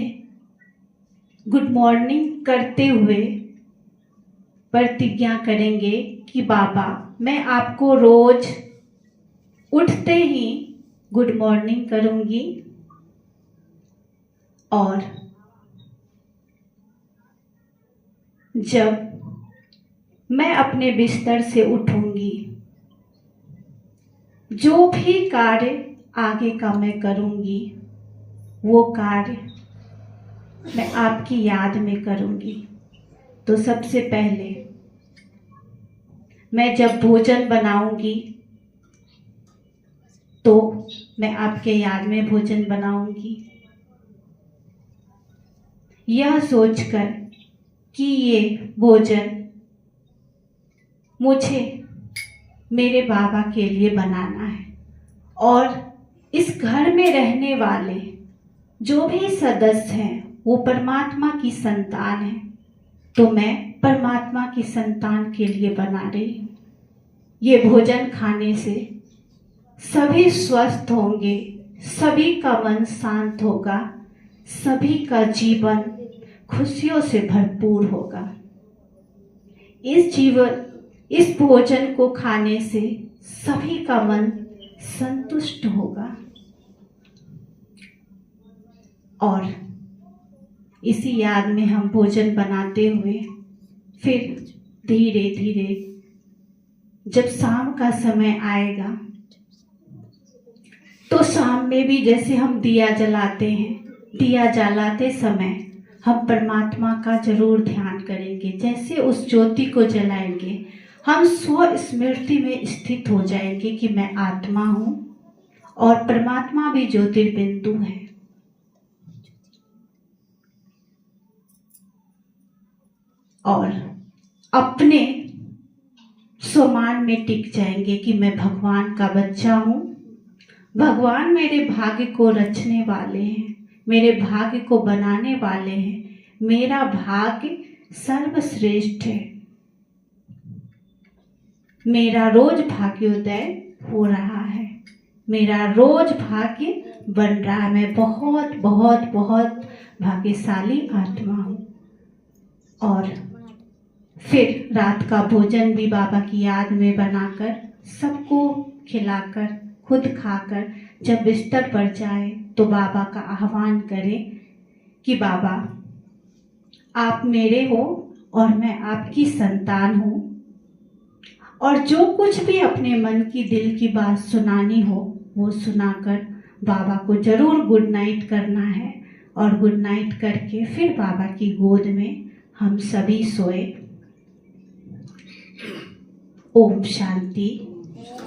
गुड मॉर्निंग करते हुए प्रतिज्ञा करेंगे कि बाबा, मैं आपको रोज उठते ही गुड मॉर्निंग करूंगी और जब मैं अपने बिस्तर से उठूंगी, जो भी कार्य आगे का मैं करूंगी वो कार्य मैं आपकी याद में करूंगी। तो सबसे पहले मैं जब भोजन बनाऊंगी तो मैं आपके याद में भोजन बनाऊंगी, यह सोचकर कि ये भोजन मुझे मेरे बाबा के लिए बनाना है और इस घर में रहने वाले जो भी सदस्य हैं वो परमात्मा की संतान है, तो मैं परमात्मा की संतान के लिए बना रही हूँ। ये भोजन खाने से सभी स्वस्थ होंगे, सभी का मन शांत होगा, सभी का जीवन खुशियों से भरपूर होगा। इस भोजन को खाने से सभी का मन संतुष्ट होगा और इसी याद में हम भोजन बनाते हुए फिर धीरे धीरे जब शाम का समय आएगा तो शाम में भी जैसे हम दिया जलाते हैं, दिया जलाते समय हम परमात्मा का जरूर ध्यान करेंगे। जैसे उस ज्योति को जलाएंगे हम स्व स्मृति में स्थित हो जाएंगे कि मैं आत्मा हूँ और परमात्मा भी ज्योतिर्बिंदु है। और अपने स्वमान में टिक जाएंगे कि मैं भगवान का बच्चा हूँ, भगवान मेरे भाग्य को रचने वाले हैं, मेरे भाग्य को बनाने वाले हैं, मेरा भाग्य सर्वश्रेष्ठ है, मेरा रोज भाग्योदय हो रहा है, मेरा रोज भाग्य बन रहा है, मैं बहुत बहुत बहुत भाग्यशाली आत्मा हूँ। और फिर रात का भोजन भी बाबा की याद में बनाकर सबको खिलाकर खुद खाकर जब बिस्तर पर जाए तो बाबा का आह्वान करें कि बाबा आप मेरे हो और मैं आपकी संतान हूँ, और जो कुछ भी अपने मन की दिल की बात सुनानी हो वो सुनाकर बाबा को जरूर गुड नाइट करना है, और गुड नाइट करके फिर बाबा की गोद में हम सभी सोए। ओम शांति,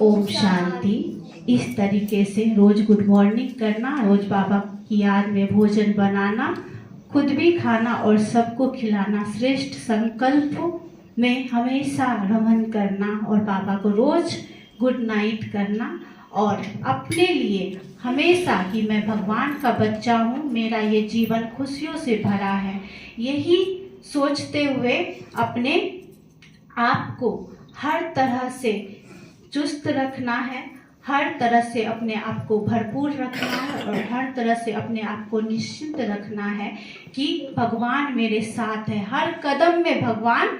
ओम शांति। इस तरीके से रोज गुड मॉर्निंग करना, रोज बाबा की याद में भोजन बनाना, खुद भी खाना और सबको खिलाना, श्रेष्ठ संकल्प में हमेशा रमन करना और बाबा को रोज गुड नाइट करना, और अपने लिए हमेशा कि मैं भगवान का बच्चा हूँ, मेरा ये जीवन खुशियों से भरा है, यही सोचते हुए अपने आप को हर तरह से चुस्त रखना है, हर तरह से अपने आप को भरपूर रखना है, और हर तरह से अपने आप को निश्चिंत रखना है कि भगवान मेरे साथ है। हर कदम में भगवान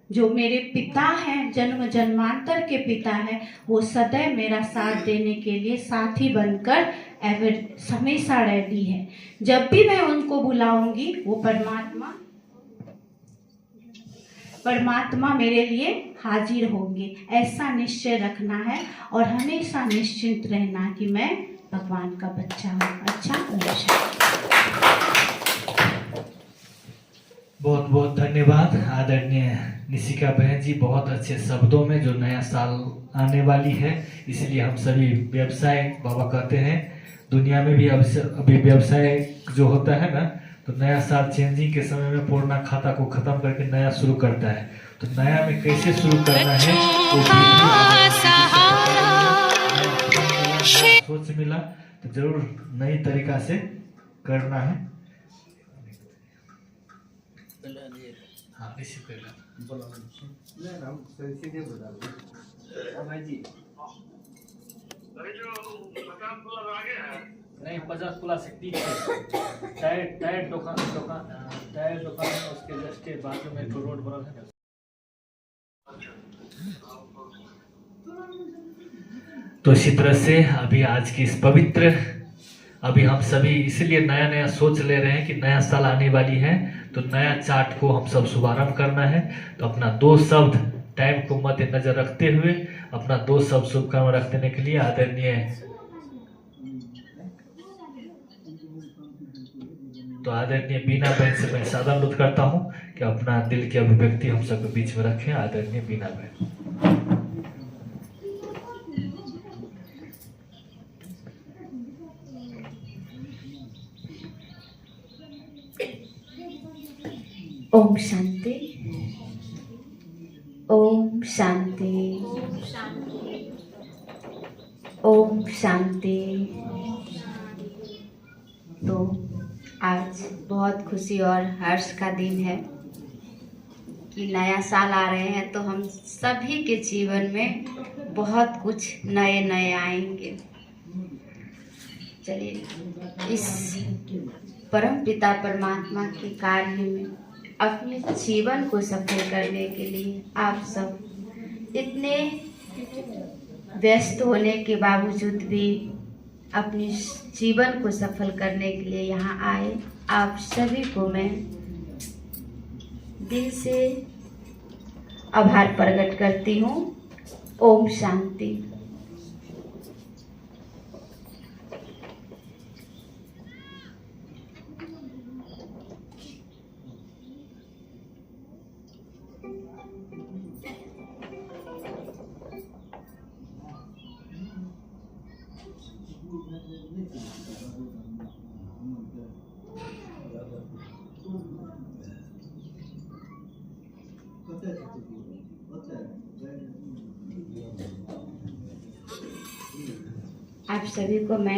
जो मेरे पिता हैं, जन्म जन्मांतर के पिता हैं, वो सदैव मेरा साथ देने के लिए साथी बनकर हमेशा रेडी है। जब भी मैं उनको बुलाऊंगी वो परमात्मा मेरे लिए हाजिर होंगे, ऐसा निश्चय रखना है और हमेशा निश्चिंत रहना कि मैं भगवान का बच्चा हूँ। अच्छा, बहुत बहुत धन्यवाद आदरणीय निशिका बहन जी, बहुत अच्छे शब्दों में जो नया साल आने वाली है, इसलिए हम सभी व्यवसाय, बाबा कहते हैं दुनिया में भी अभी व्यवसाय जो होता है ना, तो नया साल चेंजिंग के समय में पुराना खाता को खत्म करके नया शुरू करता है, तो नया में कैसे शुरू करना है सोच मिला, तो जरूर नई तरीका से करना है। हाँ, इसी पहले नहीं 50 खुला सकती है। टायर दुकान उसके जस्ट बाजू में तो रोड बना है। तो इसी तरह से अभी आज की इस पवित्र, अभी हम सभी इसलिए नया नया सोच ले रहे हैं कि नया साल आने वाली है, तो नया चार्ट को हम सब शुभारंभ करना है। तो अपना 2 शब्द टाइम को मद्देनजर रखते हुए अपना 2 शब्द शुभकामना रख देने के लिए आदरणीय बीना बहन से मैं सादर अनुरोध करता हूं कि अपना दिल की अभिव्यक्ति हम सबके बीच में रखें। आदरणीय बीना बहन। ओम शांति, ओम शांति, ओम शांति। तो आज बहुत खुशी और हर्ष का दिन है कि नया साल आ रहे हैं, तो हम सभी के जीवन में बहुत कुछ नए नए आएंगे। चलिए इस परम पिता परमात्मा के कार्य में अपने जीवन को सफल करने के लिए आप सब इतने व्यस्त होने के बावजूद भी अपने जीवन को सफल करने के लिए यहाँ आए। आप सभी को मैं दिल से आभार प्रकट करती हूँ। ओम शांति। आप सभी को मैं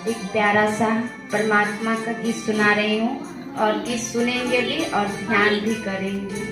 एक प्यारा सा परमात्मा का गीत सुना रही हूँ, और गीत सुनेंगे भी और ध्यान भी करेंगे।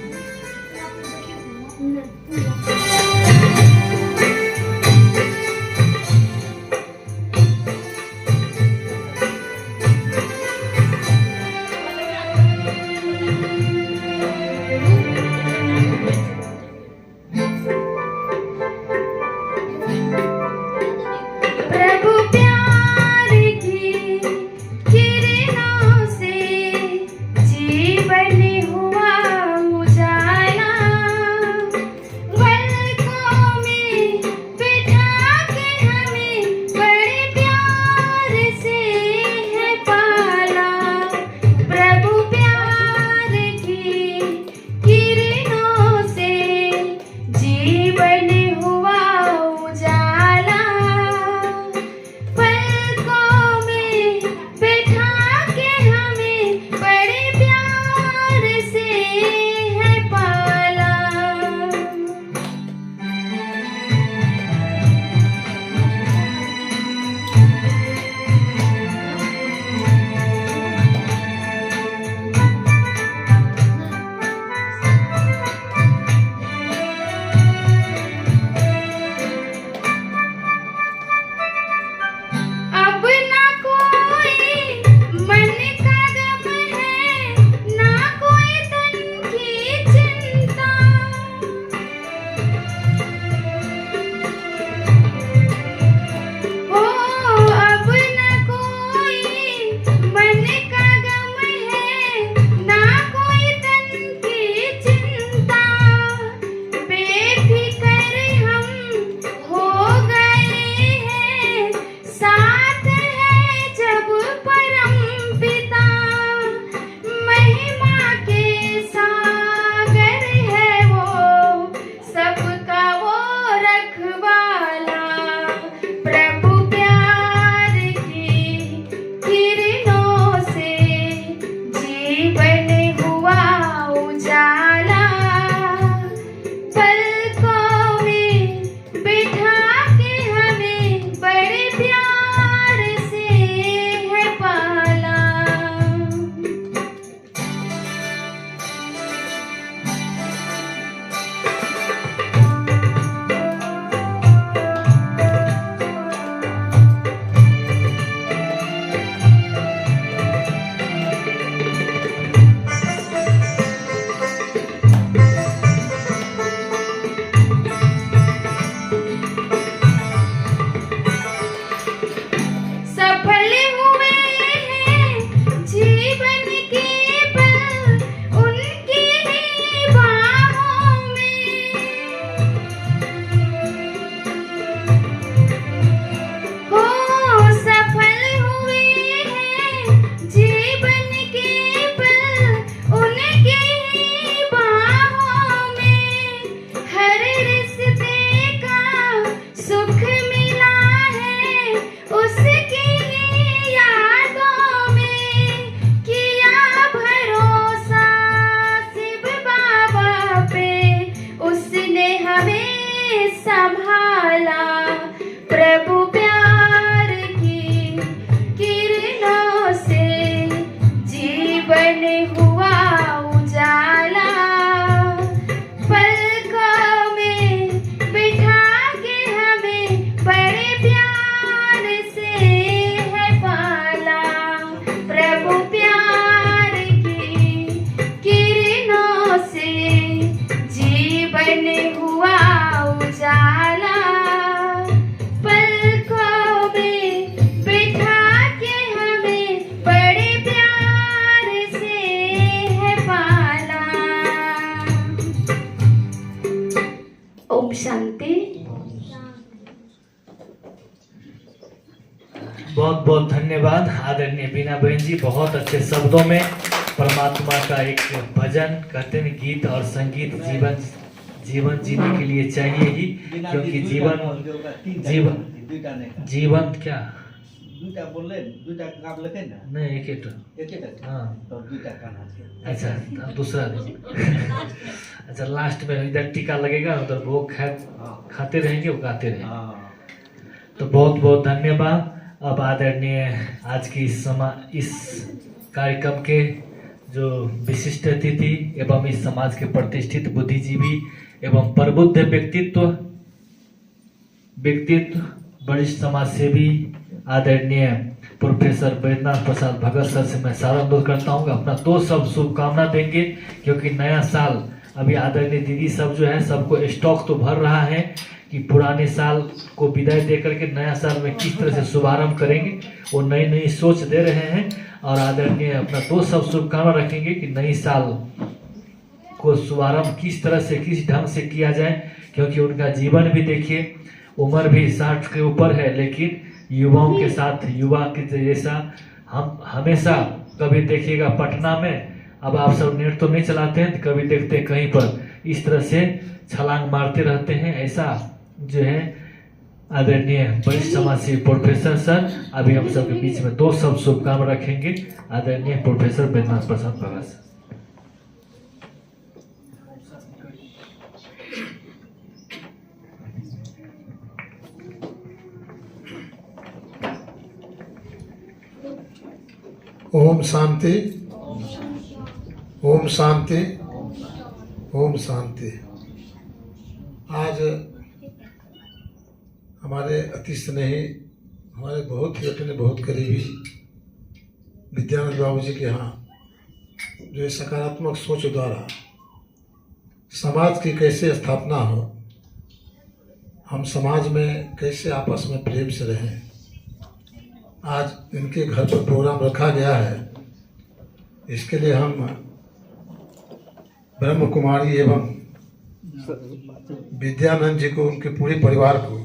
बहुत बहुत धन्यवाद आदरणीय बीना बहन जी, बहुत अच्छे शब्दों में परमात्मा का एक भजन कहते हैं, गीत और संगीत जीवन जीने के लिए चाहिए ही, क्योंकि जीवन क्या नहीं एक हाँ अच्छा दूसरा अच्छा लास्ट में इधर टीका लगेगा, उधर वो खाते रहेंगे, वो गाते रहेंगे। तो बहुत बहुत धन्यवाद। अब आदरणीय आज की इस कार्यक्रम के जो विशिष्ट अतिथि एवं इस समाज के प्रतिष्ठित बुद्धिजीवी एवं प्रबुद्ध व्यक्तित्व वरिष्ठ समाज सेवी आदरणीय प्रोफेसर बैद्यनाथ प्रसाद भगत सर से मैं सारा अनुरोध करता हूँ अपना दो सब शुभकामना देंगे, क्योंकि नया साल अभी आदरणीय दीदी सब जो है सबको स्टॉक तो भर रहा है कि पुराने साल को विदाई दे करके नया साल में किस तरह से शुभारंभ करेंगे, वो नई नई सोच दे रहे हैं। और आदरणीय अपना दो सब शुभकामना रखेंगे कि नई साल को शुभारंभ किस तरह से किस ढंग से किया जाए, क्योंकि उनका जीवन भी देखिए उम्र भी 60 के ऊपर है, लेकिन युवाओं के साथ युवा के जैसा हम हमेशा कभी देखिएगा पटना में, अब आप सब नेट तो नहीं चलाते हैं, तो कभी देखते हैं कहीं पर इस तरह से छलांग मारते रहते हैं। ऐसा जो है आदरणीय वरिष्ठ समाज सेवी प्रोफेसर सर अभी हम सबके बीच में दो सब शुभकामना रखेंगे। आदरणीय प्रोफेसर बैद्यनाथ प्रसाद भगत सर। ओम शांति, ओम शांति, ओम शांति। आज हमारे अति स्नेही, हमारे बहुत ही अपने बहुत करीबी विद्यानंद बाबू जी के यहाँ जो सकारात्मक सोच द्वारा समाज की कैसे स्थापना हो, हम समाज में कैसे आपस में प्रेम से रहें, आज इनके घर पर प्रोग्राम रखा गया है। इसके लिए हम ब्रह्म कुमारी एवं विद्यानंद जी को, उनके पूरे परिवार को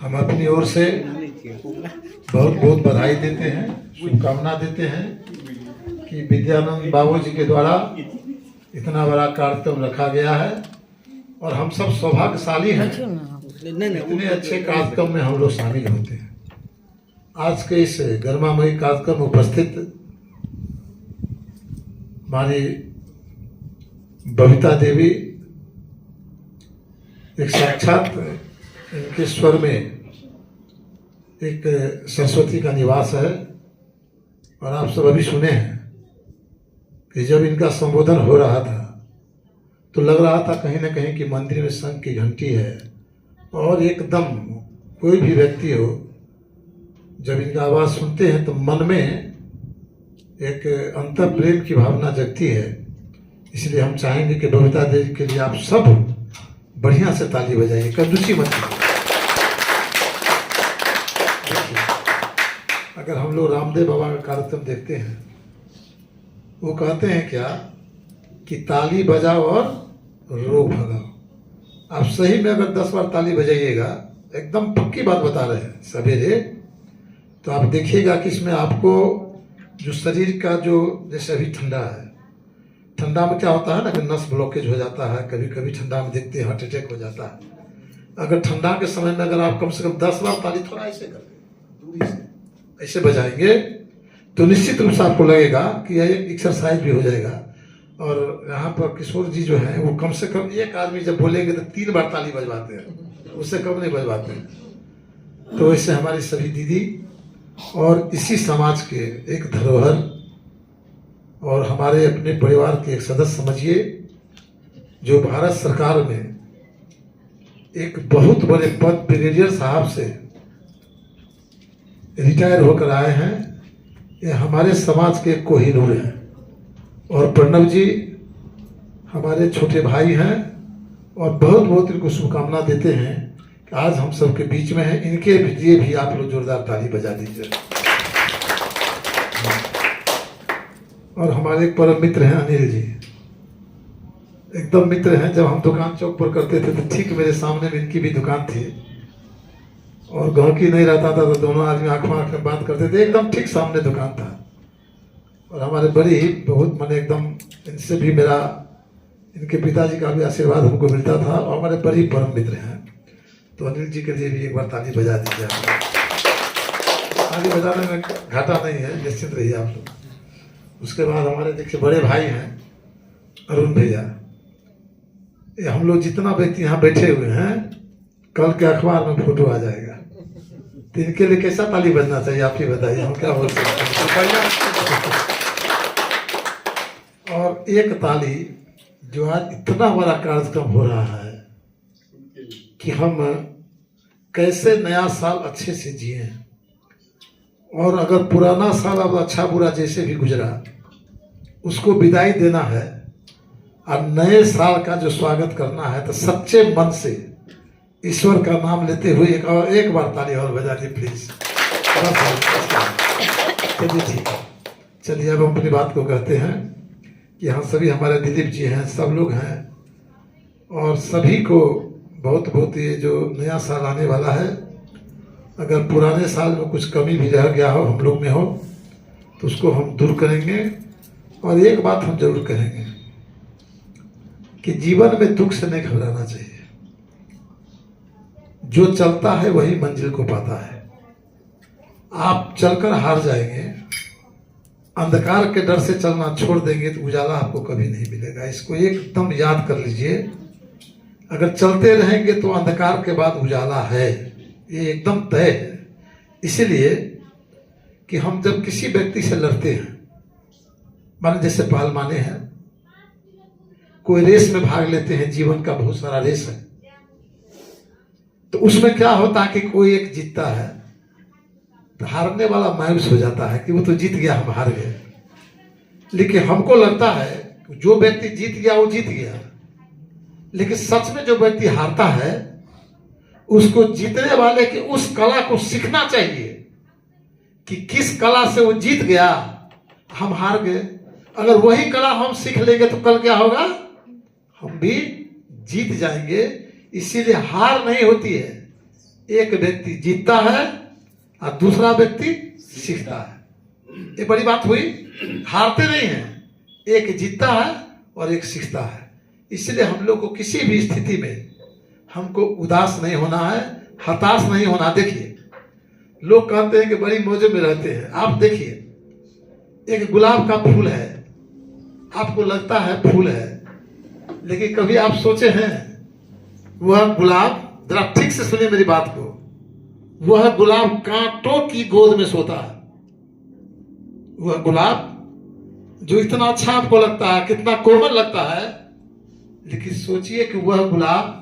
हम अपनी ओर से बहुत बहुत बधाई देते हैं, शुभकामना देते हैं कि विद्यानंद बाबू जी के द्वारा इतना बड़ा कार्यक्रम रखा गया है और हम सब सौभाग्यशाली हैं, इतने अच्छे कार्यक्रम में हम लोग शामिल होते हैं। आज के इस गर्मामयी कार्यक्रम में उपस्थित हमारी बबीता देवी, एक साक्षात इनके स्वर में एक सरस्वती का निवास है। और आप सब अभी सुने हैं कि जब इनका संबोधन हो रहा था तो लग रहा था कहीं ना कहीं कि मंदिर में शंख की घंटी है, और एकदम कोई भी व्यक्ति हो जब इनका आवाज़ सुनते हैं तो मन में एक अंतर प्रेम की भावना जगती है। इसलिए हम चाहेंगे कि बबीता देवी के लिए आप सब बढ़िया से ताली बजाइए, कंजूसी मत कीजिए। अगर हम लोग रामदेव बाबा का कार्यक्रम देखते हैं, वो कहते हैं क्या कि ताली बजाओ और रोग भगाओ। आप सही में अगर 10 बार ताली बजाइएगा, एकदम पक्की बात बता रहे हैं सवेरे, तो आप देखिएगा कि इसमें आपको जो शरीर का जो, जैसे अभी ठंडा है, ठंडा में क्या होता है ना कि नस ब्लॉकेज हो जाता है, कभी कभी ठंडा में देखते हैं हार्ट अटैक हो जाता है। अगर ठंडा के समय में अगर आप कम से कम 10 बार ताली थोड़ा ऐसे करके दूरी से ऐसे बजाएंगे तो निश्चित रूप से आपको लगेगा कि यह एक एक्सरसाइज भी हो जाएगा। और यहाँ पर किशोर जी जो हैं वो कम से कम एक आदमी जब बोलेंगे तो 3 बार ताली बजवाते हैं, उससे कम नहीं बजवाते हैं। तो इससे हमारी सभी दीदी और इसी समाज के एक धरोहर और हमारे अपने परिवार के एक सदस्य समझिए, जो भारत सरकार में एक बहुत बड़े पद ब्रिगेडियर साहब से रिटायर होकर आए हैं, ये हमारे समाज के कोहिनूर हैं। और प्रणव जी हमारे छोटे भाई हैं और बहुत बहुत इनको शुभकामना देते हैं कि आज हम सबके बीच में हैं। इनके लिए भी आप लोग जोरदार ताली बजा दीजिए। और हमारे एक परम मित्र हैं अनिल जी, एकदम मित्र हैं। जब हम दुकान चौक पर करते थे तो ठीक मेरे सामने में इनकी भी दुकान थी और गहकी नहीं रहता था तो दोनों आदमी आंखों आंख में बात करते थे। एकदम ठीक सामने दुकान था। और हमारे बड़ी ही बहुत माने एकदम इनसे भी मेरा, इनके पिताजी का भी आशीर्वाद हमको मिलता था और हमारे बड़ी परम मित्र हैं। तो अनिल जी के लिए भी एक बार ताली बजा दीजिए। ताली बजाने में घाटा नहीं है, निश्चित रहिए आप लोग। उसके बाद हमारे देखिए बड़े भाई हैं अरुण भैया। ये हम लोग जितना व्यक्ति यहाँ बैठे हुए हैं, कल के अखबार में फोटो आ जाएगा। तो इनके लिए कैसा ताली बजना चाहिए आप ही बताइए, हम क्या बोल सकते हैं। और एक ताली जो आज इतना बड़ा कार्यक्रम हो रहा है कि हम कैसे नया साल अच्छे से जिए, और अगर पुराना साल अब अच्छा बुरा जैसे भी गुजरा उसको विदाई देना है और नए साल का जो स्वागत करना है, तो सच्चे मन से ईश्वर का नाम लेते हुए एक बार ताली और बजा दी प्लीज। चलिए ठीक है, चलिए अब हम अपनी बात को कहते हैं कि यहाँ सभी हमारे दिलीप जी हैं, सब लोग हैं, और सभी को बहुत बहुत ये जो नया साल आने वाला है, अगर पुराने साल में कुछ कमी भी रह गया हो हम लोग में हो तो उसको हम दूर करेंगे। और एक बात हम जरूर कहेंगे कि जीवन में दुख से नहीं घबराना चाहिए। जो चलता है वही मंजिल को पाता है। आप चलकर हार जाएंगे, अंधकार के डर से चलना छोड़ देंगे तो उजाला आपको कभी नहीं मिलेगा। इसको एकदम याद कर लीजिए। अगर चलते रहेंगे तो अंधकार के बाद उजाला है, ये एकदम तय है। इसीलिए कि हम जब किसी व्यक्ति से लड़ते हैं, माने जैसे पहलवाने हैं, कोई रेस में भाग लेते हैं, जीवन का बहुत सारा रेस है, तो उसमें क्या होता है कि कोई एक जीतता है तो हारने वाला मायूस हो जाता है कि वो तो जीत गया, हम हार गए। लेकिन हमको लगता है जो व्यक्ति जीत गया वो जीत गया, लेकिन सच में जो व्यक्ति हारता है उसको जीतने वाले की उस कला को सीखना चाहिए कि किस कला से वो जीत गया, हम हार गए। अगर वही कला हम सीख लेंगे तो कल क्या होगा, हम भी जीत जाएंगे। इसीलिए हार नहीं होती है, एक व्यक्ति जीतता है और दूसरा व्यक्ति सीखता है। ये बड़ी बात हुई, हारते नहीं हैं, एक जीतता है और एक सीखता है। इसलिए हम लोग को किसी भी स्थिति में हमको उदास नहीं होना है, हताश नहीं होना। देखिए लोग कहते हैं कि बड़ी मौज में रहते हैं। आप देखिए एक गुलाब का फूल है, आपको लगता है फूल है, लेकिन कभी आप सोचे हैं वह गुलाब, जरा ठीक से सुनिए मेरी बात को, वह गुलाब कांटों की गोद में सोता है। वह गुलाब जो इतना अच्छा आपको लगता है, कितना कोमल लगता है, लेकिन सोचिए कि वह गुलाब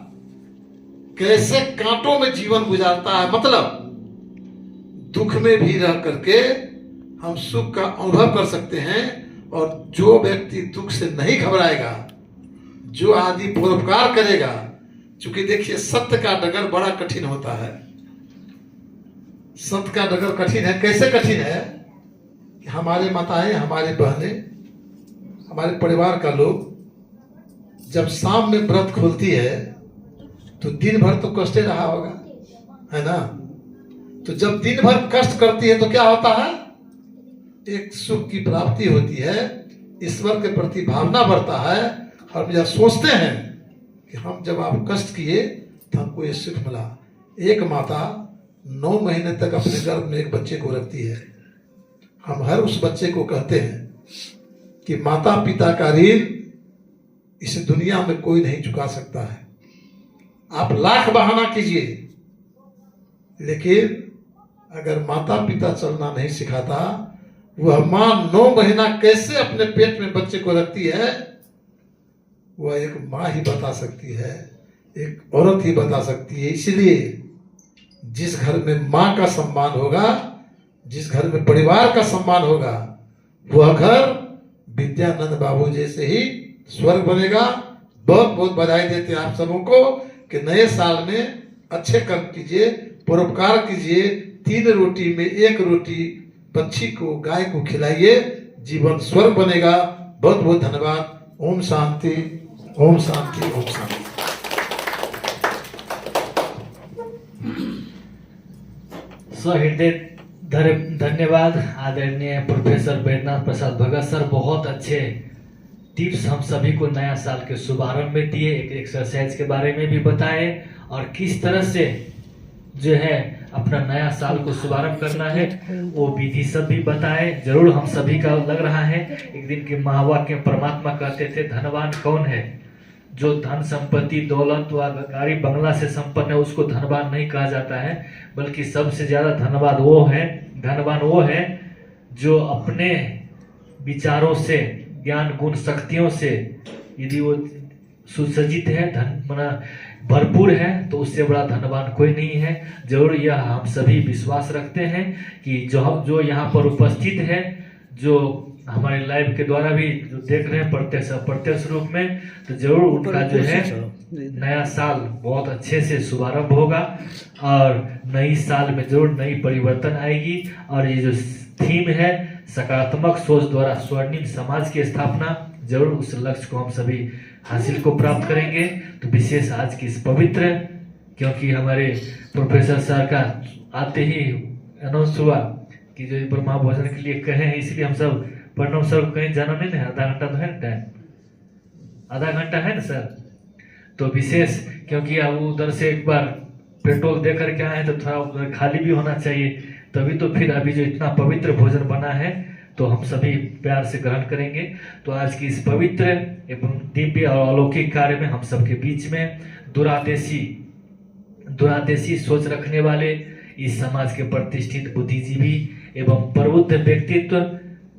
कैसे कांटों में जीवन गुजारता है। मतलब दुख में भी रह करके हम सुख का अनुभव कर सकते हैं। और जो व्यक्ति दुख से नहीं घबराएगा, जो आदमी परोपकार करेगा, क्योंकि देखिए सत्य का डगर बड़ा कठिन होता है। सत्य का डगर कठिन है। कैसे कठिन है कि हमारे माताएं, हमारे बहनें, हमारे परिवार का लोग जब शाम में व्रत खोलती है तो दिन भर तो कष्ट रहा होगा, है ना। तो जब दिन भर कष्ट करती है तो क्या होता है, एक सुख की प्राप्ति होती है, ईश्वर के प्रति भावना बढ़ता है। हम यह सोचते हैं कि हम जब आप कष्ट किए तो हमको ये सुख मिला। एक माता 9 महीने तक अपने गर्भ में एक बच्चे को रखती है। हम हर उस बच्चे को कहते हैं कि माता पिता का ऋण इस दुनिया में कोई नहीं चुका सकता है। आप लाख बहाना कीजिए, लेकिन अगर माता पिता चलना नहीं सिखाता, वह मां 9 महीना कैसे अपने पेट में बच्चे को रखती है, वह एक मां ही बता सकती है, एक औरत ही बता सकती है। इसलिए जिस घर में मां का सम्मान होगा, जिस घर में परिवार का सम्मान होगा, वह घर विद्यानंद बाबू जैसे ही स्वर्ग बनेगा। बहुत बहुत बधाई देते हैं आप सबों को कि नए साल में अच्छे कर्म कीजिए, परोपकार कीजिए। 3 रोटी में 1 रोटी पक्षी को, गाय को खिलाइए, जीवन स्वर्ग बनेगा। बहुत बहुत धन्यवाद। ओम शांति, ओम शांति, ओम शांति। सहृदय धन्यवाद आदरणीय प्रोफेसर वैद्यनाथ प्रसाद भगत सर। बहुत अच्छे टिप्स हम सभी को नया साल के शुभारंभ में दिए, एक एक्सरसाइज के बारे में भी बताए और किस तरह से जो है अपना नया साल को शुभारंभ करना है वो विधि सब भी बताए। जरूर हम सभी का लग रहा है, एक दिन के महावाक्य परमात्मा कहते थे धनवान कौन है? जो धन संपत्ति दौलत व गाड़ी बंगला से संपन्न है उसको धनवान नहीं कहा जाता है, बल्कि सबसे ज्यादा धनवान वो है जो अपने विचारों से, ज्ञान गुण शक्तियों से यदि वो सुसज्जित है, धन भरपूर है, तो उससे बड़ा धनवान कोई नहीं है। जरूर यह हम सभी विश्वास रखते हैं कि जो यहाँ पर उपस्थित है, जो हमारे लाइव के द्वारा भी जो देख रहे हैं प्रत्यक्ष रूप में, तो जरूर उनका जो है नया साल बहुत अच्छे से शुभारंभ होगा और नई साल में जरूर नई परिवर्तन आएगी। और ये जो थीम है सकारात्मक सोच द्वारा स्वर्णिम समाज की स्थापना, जरूर उस लक्ष्य को हम सभी हासिल को प्राप्त करेंगे। तो विशेष आज की इस पवित्र, क्योंकि हमारे प्रोफेसर सर का आते ही अनाउंस हुआ कि जो ब्रह्मा भोजन के लिए कहे हैं, इसलिए हम सब प्रणव सर को कहीं जाना नहीं है, आधा घंटा तो है ना टाइम, आधा घंटा है ना सर। तो विशेष क्योंकि अब उधर से एक बार पेट्रोल दे करके आए हैं तो थोड़ा उधर खाली भी होना चाहिए, तभी तो फिर अभी जो इतना पवित्र भोजन बना है तो हम सभी प्यार से ग्रहण करेंगे। तो आज की इस पवित्र एवं दिव्य और अलौकिक कार्य में हम सबके बीच में दुरादेशी सोच रखने वाले इस समाज के प्रतिष्ठित बुद्धिजीवी एवं प्रबुद्ध व्यक्तित्व,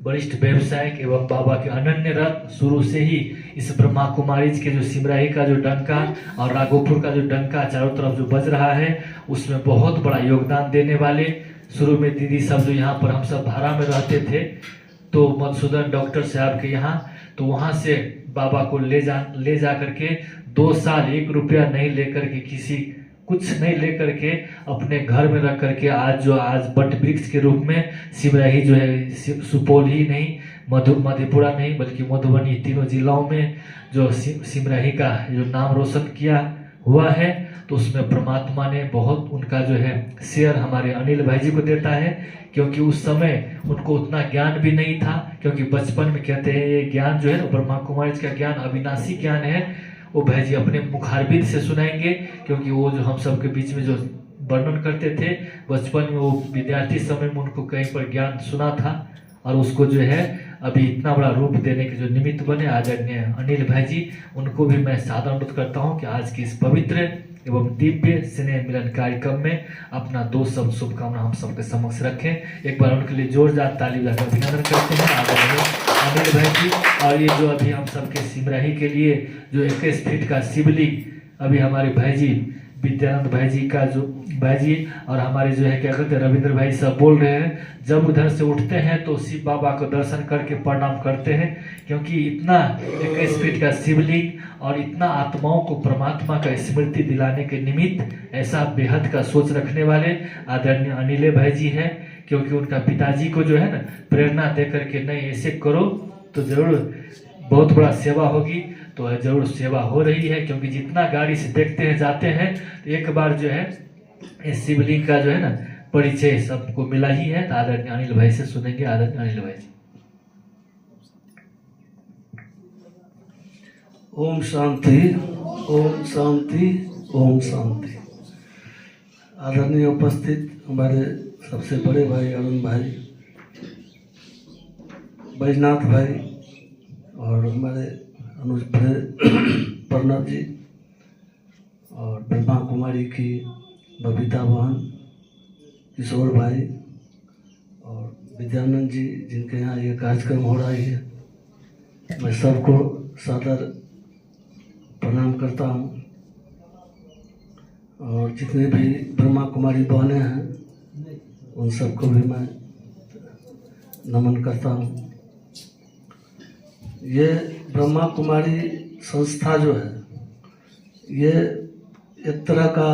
वरिष्ठ व्यवसायिक एवं बाबा के अनन्य रत्न, शुरू से ही इस ब्रह्मा कुमारीज के जो सिमराही का जो डंका और राघोपुर का जो डंका चारों तरफ जो बज रहा है, उसमें बहुत बड़ा योगदान देने वाले, शुरू में दीदी सब जो यहाँ पर हम सब भाड़ा में रहते थे तो मधुसूदन डॉक्टर साहब के यहाँ, तो वहाँ से बाबा को ले जा करके 2 साल 1 रुपया नहीं लेकर के, कुछ नहीं लेकर के अपने घर में रख करके आज बट वृक्ष के रूप में सिमराही जो है, सुपौल ही नहीं, मधेपुरा नहीं बल्कि मधुबनी, तीनों जिलाओं में जो सिमराही का जो नाम रोशन किया हुआ है, तो उसमें परमात्मा ने बहुत उनका जो है शेयर हमारे अनिल भाई जी को देता है। क्योंकि उस समय उनको उतना ज्ञान भी नहीं था, क्योंकि बचपन में कहते हैं ये ज्ञान जो है ना ब्रह्मा कुमारी का ज्ञान अविनाशी ज्ञान है, वो भाई जी अपने मुखारबिंद से सुनाएंगे। क्योंकि वो जो हम सबके बीच में जो वर्णन करते थे बचपन में, वो विद्यार्थी समय में उनको कहीं पर ज्ञान सुना था और उसको जो है अभी इतना बड़ा रूप देने के जो निमित्त बने आदरणीय अनिल भाई जी, उनको भी मैं सादर अनुरोध करता हूँ कि आज की इस पवित्र एवं दिव्य स्नेह मिलन कार्यक्रम में अपना 2 शब्द शुभकामना हम सबके समक्ष रखें। एक बार उनके लिए जोरदार ताली बजाकर अभिनंदन करते हैं आदरणीय अनिल भाई जी। और ये जो अभी हम सबके सिमराही के लिए जो 21 फीट का शिवलिंग अभी हमारे भाई जी विद्यानंद भाई जी का जो भाई जी और हमारे जो है क्या कहते हैं रविंद्र भाई सब बोल रहे हैं, जब उधर से उठते हैं तो शिव बाबा को दर्शन करके प्रणाम करते हैं। क्योंकि इतना 21 फीट का शिवलिंग और इतना आत्माओं को परमात्मा का स्मृति दिलाने के निमित्त ऐसा बेहद का सोच रखने वाले आदरणीय अनिल भाई जी हैं। क्योंकि उनका पिताजी को जो है ना प्रेरणा दे करके नहीं ऐसे करो तो जरूर बहुत बड़ा सेवा होगी, तो जरूर सेवा हो रही है। क्योंकि जितना गाड़ी से देखते हैं जाते हैं तो एक बार जो है इस शिवलिंग का जो है ना परिचय सबको मिला ही है। तो आदरणीय अनिल भाई से सुनेंगे। आदरणीय अनिल भाई जी। ओम शांति, ओम शांति, ओम शांति। आदरणीय उपस्थित हमारे सबसे बड़े भाई अरुण भाई, बैजनाथ भाई और हमारे अनुज प्रणव जी और ब्रह्मा कुमारी की बबीता बहन, किशोर भाई और विद्यानंद जी जिनके यहाँ ये कार्यक्रम हो रहा है, मैं सबको सादर प्रणाम करता हूँ। और जितने भी ब्रह्मा कुमारी बहनें हैं उन सबको भी मैं नमन करता हूँ। ये ब्रह्मा कुमारी संस्था जो है ये एक तरह का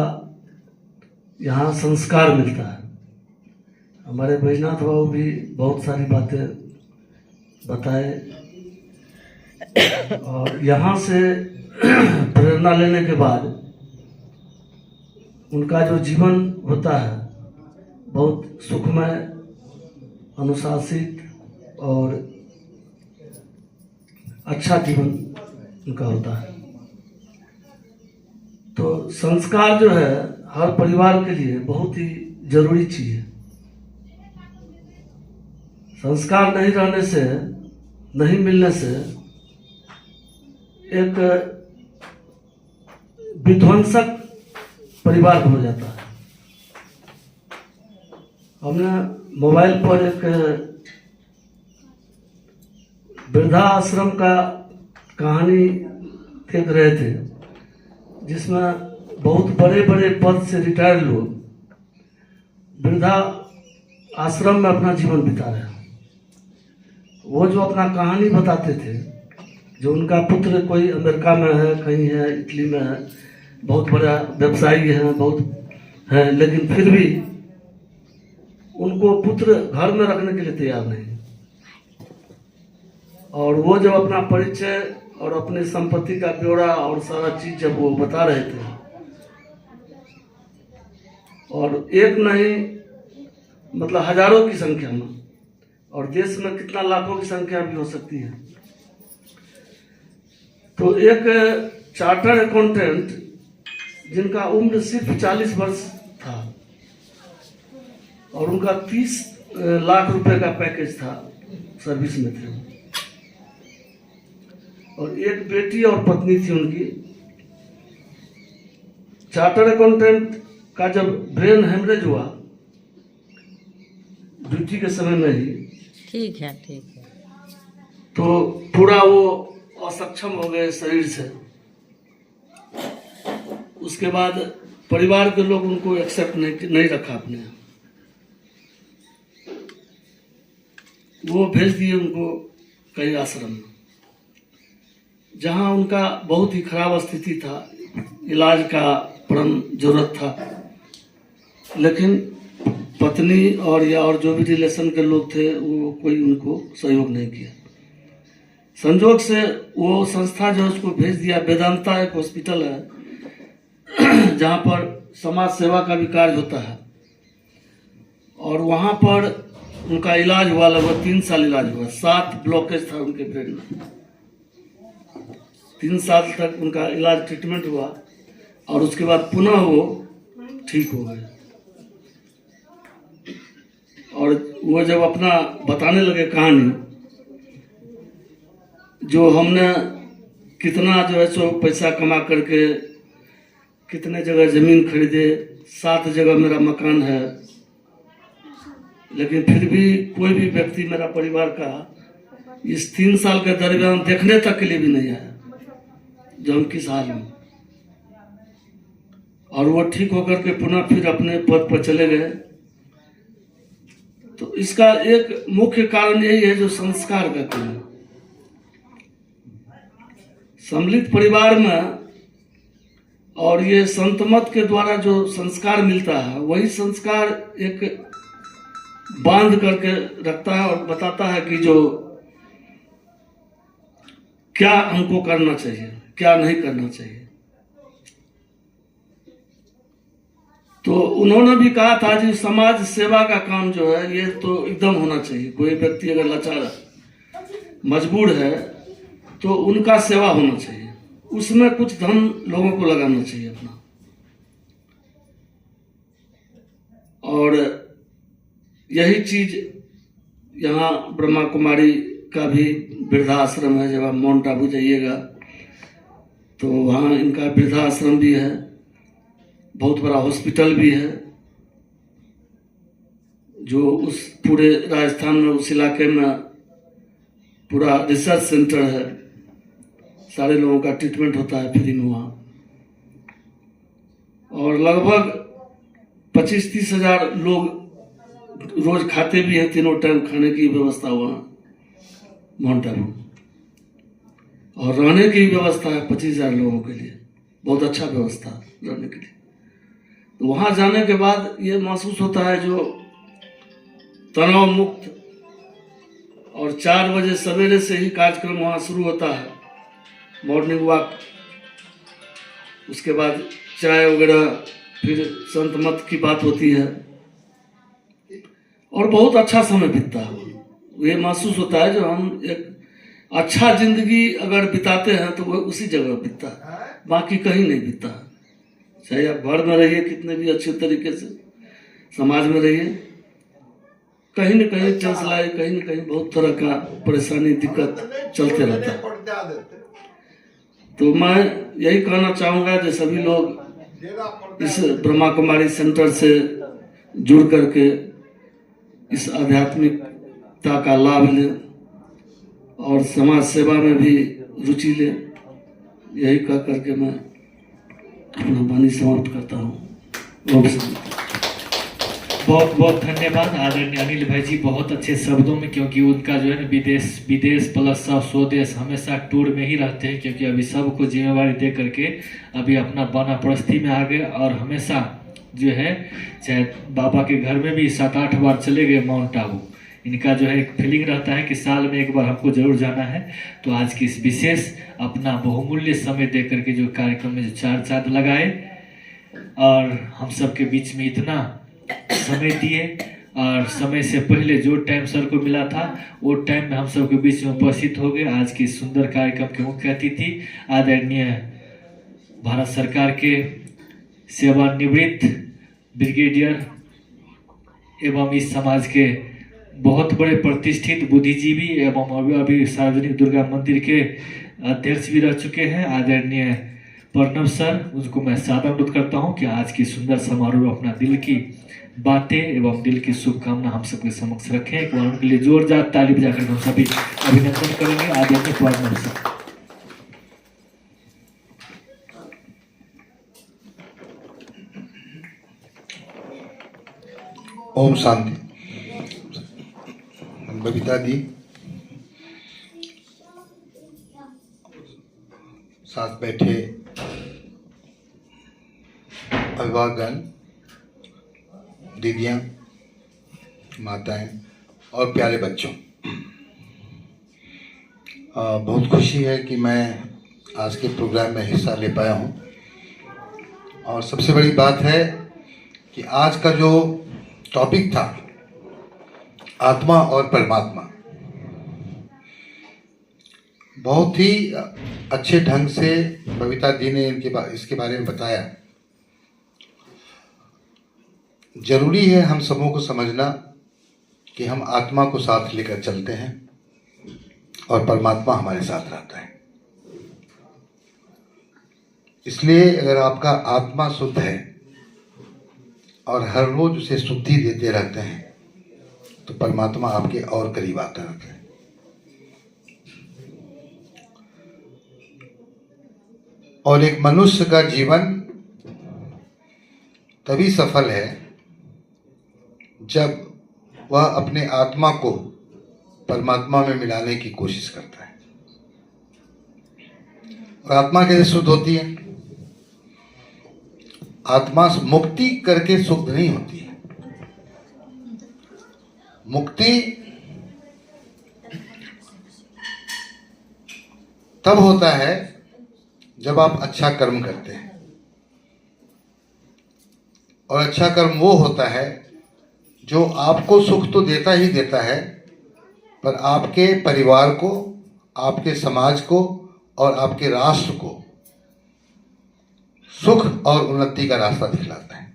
यहाँ संस्कार मिलता है। हमारे बैजनाथ बाबू भी बहुत सारी बातें बताए और यहाँ से प्रेरणा लेने के बाद उनका जो जीवन होता है बहुत सुखमय, अनुशासित और अच्छा जीवन उनका होता है। तो संस्कार जो है हर परिवार के लिए बहुत ही जरूरी चीज है। संस्कार नहीं रहने से, नहीं मिलने से एक विध्वंसक परिवार हो जाता है। हमने मोबाइल पर एक वृद्धाश्रम का कहानी देख रहे थे, जिसमें बहुत बड़े बड़े पद से रिटायर्ड लोग वृद्धा आश्रम में अपना जीवन बिता रहे हैं। वो जो अपना कहानी बताते थे, जो उनका पुत्र कोई अमेरिका में है, कहीं है, इटली में है, बहुत बड़ा व्यवसायी है, बहुत है, लेकिन फिर भी उनको पुत्र घर में रखने के लिए तैयार नहीं। और वो जब अपना परिचय और अपनी संपत्ति का ब्यौरा और सारा चीज जब वो बता रहे थे, और एक नहीं मतलब हजारों की संख्या में, और देश में कितना लाखों की संख्या भी हो सकती है। तो एक चार्टर्ड अकाउंटेंट जिनका उम्र सिर्फ 40 वर्ष था और उनका 30 लाख रुपए का पैकेज था, सर्विस में थे, और एक बेटी और पत्नी थी उनकी। चार्टर्ड अकाउंटेंट का जब ब्रेन हेमरेज हुआ ड्यूटी के समय में ही, ठीक है। तो पूरा वो असक्षम हो गए शरीर से। उसके बाद परिवार के लोग उनको एक्सेप्ट नहीं रखा अपने, वो भेज दिए उनको कई आश्रम में, जहां उनका बहुत ही खराब स्थिति था, इलाज का परम जरूरत था, लेकिन पत्नी और जो भी रिलेशन के लोग थे वो कोई उनको सहयोग नहीं किया। संजोग से वो संस्था जो उसको भेज दिया, वेदांता एक हॉस्पिटल है जहाँ पर समाज सेवा का भी कार्य होता है, और वहाँ पर उनका इलाज हुआ, लगभग 3 साल इलाज हुआ। 7 ब्लॉकेज था उनके ब्रेन में, 3 साल तक उनका इलाज ट्रीटमेंट हुआ, और उसके बाद पुनः वो ठीक हो गए। और वो जब अपना बताने लगे कहानी, जो हमने कितना जो है सो पैसा कमा करके कितने जगह जमीन खरीदे, 7 जगह मेरा मकान है, लेकिन फिर भी कोई भी व्यक्ति मेरा परिवार का इस 3 साल के दरमियान देखने तक के लिए भी नहीं आया जो हम किस हाल में। और वो ठीक होकर के पुनः फिर अपने पद पर चले गए। तो इसका एक मुख्य कारण यही है जो संस्कार का कमी। सम्मिलित परिवार में और ये संत मत के द्वारा जो संस्कार मिलता है, वही संस्कार एक बांध करके रखता है और बताता है कि जो क्या हमको करना चाहिए, क्या नहीं करना चाहिए। तो उन्होंने भी कहा था कि समाज सेवा का काम जो है ये तो एकदम होना चाहिए। कोई व्यक्ति अगर लाचार मजबूर है तो उनका सेवा होना चाहिए, उसमें कुछ धन लोगों को लगाना चाहिए अपना। और यही चीज यहाँ ब्रह्मा कुमारी का भी वृद्धाश्रम है। जब आप माउंट आबू जाइएगा तो वहाँ इनका वृद्धाश्रम भी है, बहुत बड़ा हॉस्पिटल भी है, जो उस पूरे राजस्थान में उस इलाके में पूरा रिसर्च सेंटर है। सारे लोगों का ट्रीटमेंट होता है फ्री में वहाँ, और लगभग 25-30 हजार लोग रोज खाते भी हैं। 3 टाइम खाने की व्यवस्था वहाँ माउंट आबू, और रहने की व्यवस्था है 25,000 लोगों के लिए, बहुत अच्छा व्यवस्था रहने के लिए। तो वहाँ जाने के बाद ये महसूस होता है जो तनाव मुक्त, और 4 बजे सवेरे से ही कार्यक्रम वहाँ शुरू होता है, मॉर्निंग वॉक, उसके बाद चाय वगैरह, फिर संत मत की बात होती है, और बहुत अच्छा समय बीतता है। ये महसूस होता है जो हम एक अच्छा जिंदगी अगर बिताते हैं तो वो उसी जगह बीतता है, बाकी कहीं नहीं बीतता है। चाहे आप घर में रहिए कितने भी अच्छे तरीके से, समाज में रहिए, कहीं न कहीं टेंसलाई, कहीं न कहीं बहुत तरह का परेशानी दिक्कत चलते रहता है। तो मैं यही कहना चाहूँगा कि सभी लोग इस ब्रह्मा कुमारी सेंटर से जुड़ करके इस आध्यात्मिकता का लाभ लें और समाज सेवा में भी रुचि लें। यही कह करके मैं अपना वाणी समाप्त करता हूँ। ओम शांति। बहुत बहुत धन्यवाद आदरणीय अनिल भाई जी, बहुत अच्छे शब्दों में, क्योंकि उनका जो है ना विदेश प्लस स्वदेश हमेशा टूर में ही रहते हैं, क्योंकि अभी सबको जिम्मेवारी दे करके अभी अपना वानप्रस्थी में आ गए और हमेशा जो है चाहे बाबा के घर में भी 7-8 बार चले गए माउंट आबू। इनका जो है एक फीलिंग रहता है कि साल में एक बार हमको जरूर जाना है। तो आज की इस विशेष अपना बहुमूल्य समय दे करके जो कार्यक्रम में जो 4 चांद लगाए और हम सबके बीच में इतना समय दिए, और समय से पहले जो टाइम सर को मिला था वो टाइम में हम सबके बीच में उपस्थित हो गए। आज की सुंदर कार्यक्रम के मुख्य अतिथि आदरणीय भारत सरकार के सेवानिवृत्त ब्रिगेडियर एवं इस समाज के बहुत बड़े प्रतिष्ठित बुद्धिजीवी एवं अभी सार्वजनिक दुर्गा मंदिर के अध्यक्ष भी रह चुके हैं आदरणीय प्रणव सर, उनको मैं सादर अनुरोध करता हूं कि आज की सुंदर समारोह में अपना दिल की बातें एवं दिल की शुभकामना हम सबके समक्ष रखें। एक बार उनके लिए जोरदार ताली बजाकर हम सभी अभिनंदन करेंगे। आदरणीय प्रणव सर। ओम शांति। बबीता दी, साथ बैठे अभिभावकगण, दीदियाँ, माताएं और प्यारे बच्चों, बहुत खुशी है कि मैं आज के प्रोग्राम में हिस्सा ले पाया हूँ। और सबसे बड़ी बात है कि आज का जो टॉपिक था आत्मा और परमात्मा, बहुत ही अच्छे ढंग से बबीता दी ने इसके बारे में बताया। जरूरी है हम सबों को समझना कि हम आत्मा को साथ लेकर चलते हैं और परमात्मा हमारे साथ रहता है। इसलिए अगर आपका आत्मा शुद्ध है और हर रोज उसे शुद्धि देते रहते हैं तो परमात्मा आपके और करीब आता रहता है। और एक मनुष्य का जीवन तभी सफल है जब वह अपने आत्मा को परमात्मा में मिलाने की कोशिश करता है। और आत्मा कैसे शुद्ध होती है? आत्मा मुक्ति करके शुद्ध नहीं होती है। मुक्ति तब होता है जब आप अच्छा कर्म करते हैं, और अच्छा कर्म वो होता है जो आपको सुख तो देता ही देता है, पर आपके परिवार को, आपके समाज को और आपके राष्ट्र को सुख और उन्नति का रास्ता दिखलाता है।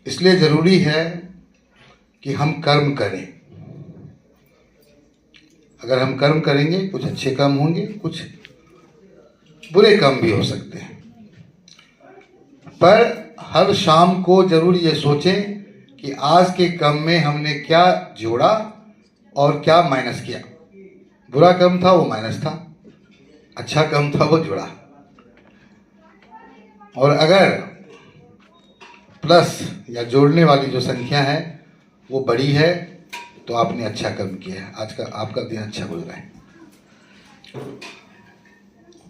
इसलिए जरूरी है कि हम कर्म करें। अगर हम कर्म करेंगे, कुछ अच्छे काम होंगे, कुछ बुरे काम भी हो सकते हैं, पर हर शाम को जरूर ये सोचें कि आज के कर्म में हमने क्या जोड़ा और क्या माइनस किया। बुरा कर्म था वो माइनस था, अच्छा कर्म था वो जुड़ा। और अगर प्लस या जोड़ने वाली जो संख्या है वो बड़ी है तो आपने अच्छा कर्म किया है, आज का आपका दिन अच्छा गुजरा है।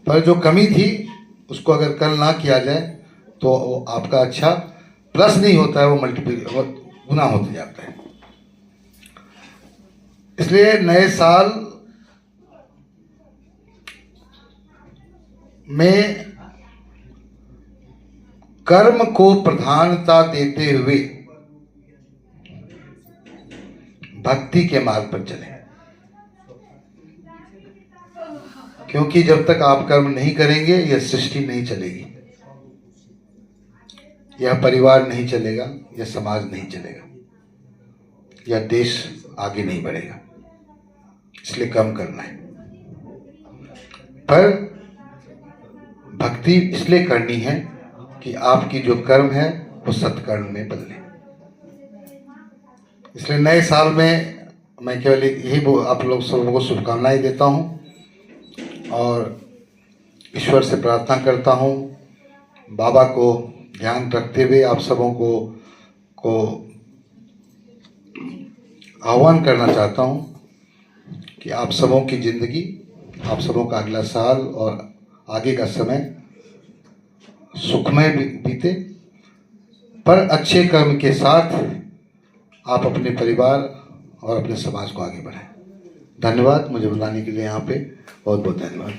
पर जो कमी थी उसको अगर कल ना किया जाए तो वो आपका अच्छा प्लस नहीं होता है, वो मल्टीपल गुना होते जाता है। इसलिए नए साल में कर्म को प्रधानता देते हुए भक्ति के मार्ग पर चले, क्योंकि जब तक आप कर्म नहीं करेंगे यह सृष्टि नहीं चलेगी, यह परिवार नहीं चलेगा, यह समाज नहीं चलेगा, यह देश आगे नहीं बढ़ेगा। इसलिए कर्म करना है, पर भक्ति इसलिए करनी है कि आपकी जो कर्म है वो सत्कर्म में बदले। इसलिए नए साल में मैं केवल यही आप लोग सबों को शुभकामनाएं देता हूं और ईश्वर से प्रार्थना करता हूं, बाबा को ध्यान रखते हुए आप सबों को आह्वान करना चाहता हूं कि आप सबों की जिंदगी, आप सबों का अगला साल और आगे का समय सुखमय बीते, पर अच्छे कर्म के साथ आप अपने परिवार और अपने समाज को आगे बढ़ाएं। धन्यवाद मुझे बुलाने के लिए, यहाँ पे बहुत बहुत धन्यवाद।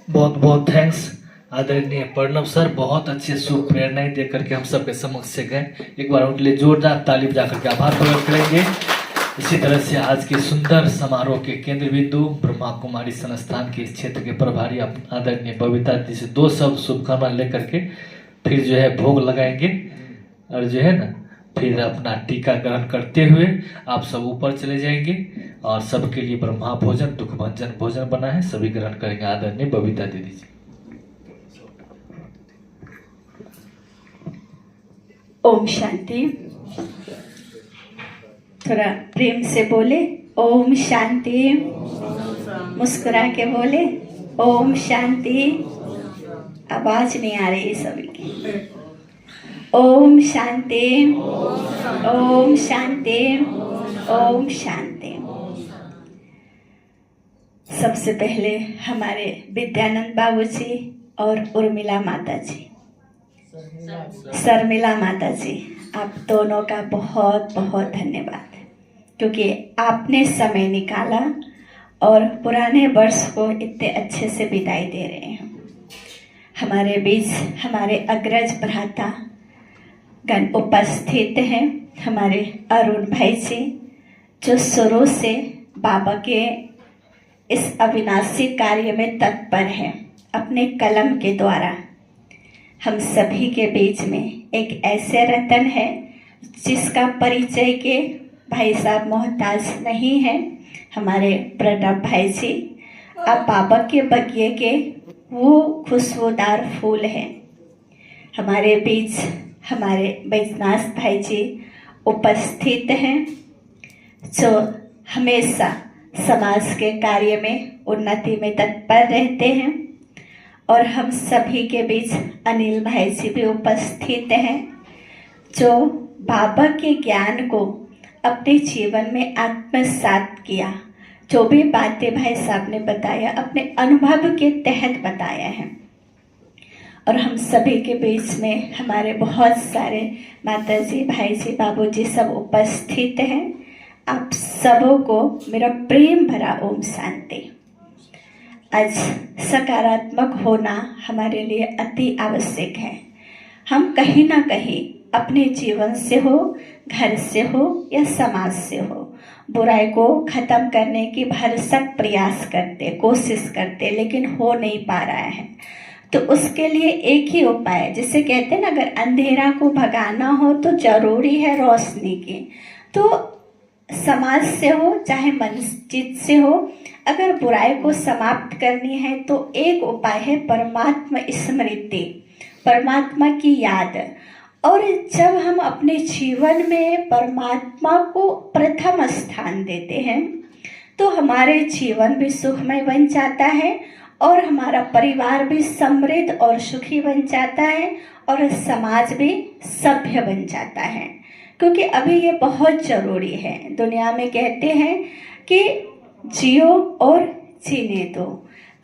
बहुत बहुत थैंक्स आदरणीय प्रणव सर, बहुत अच्छे शुभ प्रेरणाएं दे करके हम सबके समक्ष से गए। एक बार उनके लिए जोरदार ताली बजा करके आभार प्रकट करेंगे। इसी तरह से आज के सुंदर समारोह के केंद्र बिंदु ब्रह्मा कुमारी संस्थान के इस क्षेत्र के प्रभारी आदरणीय बबीता जी से दो शब्द शुभकामना लेकर के फिर जो है भोग लगाएंगे और जो है ना फिर अपना टीका ग्रहण करते हुए आप सब ऊपर चले जाएंगे और सबके लिए ब्रह्मा भोजन दुख भंजन भोजन बना है, सभी ग्रहण करेंगे। आदरणीय बबीता दीदी जी। ओम शांति। थोड़ा प्रेम से बोले ओम शांति, मुस्कुरा के बोले ओम शांति। आवाज नहीं आ रही सभी की। ओम शांति, ओम शांति, ओम शांति। सबसे पहले हमारे विद्यानंद बाबूजी और उर्मिला माता जी, शर्मिला माता जी, आप दोनों का बहुत बहुत धन्यवाद, क्योंकि आपने समय निकाला और पुराने वर्ष को इतने अच्छे से विदाई दे रहे हैं। हमारे बीच हमारे अग्रज भ्राता गण उपस्थित हैं। हमारे अरुण भाई जी जो शुरू से बाबा के इस अविनाशी कार्य में तत्पर हैं, अपने कलम के द्वारा हम सभी के बीच में एक ऐसे रतन है जिसका परिचय के भाई साहब मोहताज नहीं है। हमारे प्रणव भाई जी अब बाबा के बगिए के वो खुशबूदार फूल हैं। हमारे बीच हमारे बैजनाथ भाई जी उपस्थित हैं जो हमेशा समाज के कार्य में उन्नति में तत्पर रहते हैं। और हम सभी के बीच अनिल भाई जी भी उपस्थित हैं जो बाबा के ज्ञान को अपने जीवन में आत्मसात किया। जो भी बातें भाई साहब ने बताया अपने अनुभव के तहत बताया है। और हम सभी के बीच में हमारे बहुत सारे माता जी, भाई जी, बाबू जी सब उपस्थित हैं। आप सबों को मेरा प्रेम भरा ओम शांति। आज सकारात्मक होना हमारे लिए अति आवश्यक है। हम कहीं ना कहीं अपने जीवन से हो, घर से हो या समाज से हो, बुराई को खत्म करने की भरसक प्रयास करते, कोशिश करते, लेकिन हो नहीं पा रहा है। तो उसके लिए एक ही उपाय है, जिसे कहते हैं ना, अगर अंधेरा को भगाना हो तो जरूरी है रोशनी की। तो समाज से हो चाहे मस्जिद से हो, अगर बुराई को समाप्त करनी है तो एक उपाय है परमात्मा स्मृति, परमात्मा की याद। और जब हम अपने जीवन में परमात्मा को प्रथम स्थान देते हैं तो हमारे जीवन भी सुखमय बन जाता है और हमारा परिवार भी समृद्ध और सुखी बन जाता है और समाज भी सभ्य बन जाता है। क्योंकि अभी ये बहुत ज़रूरी है। दुनिया में कहते हैं कि जियो और जीने दो,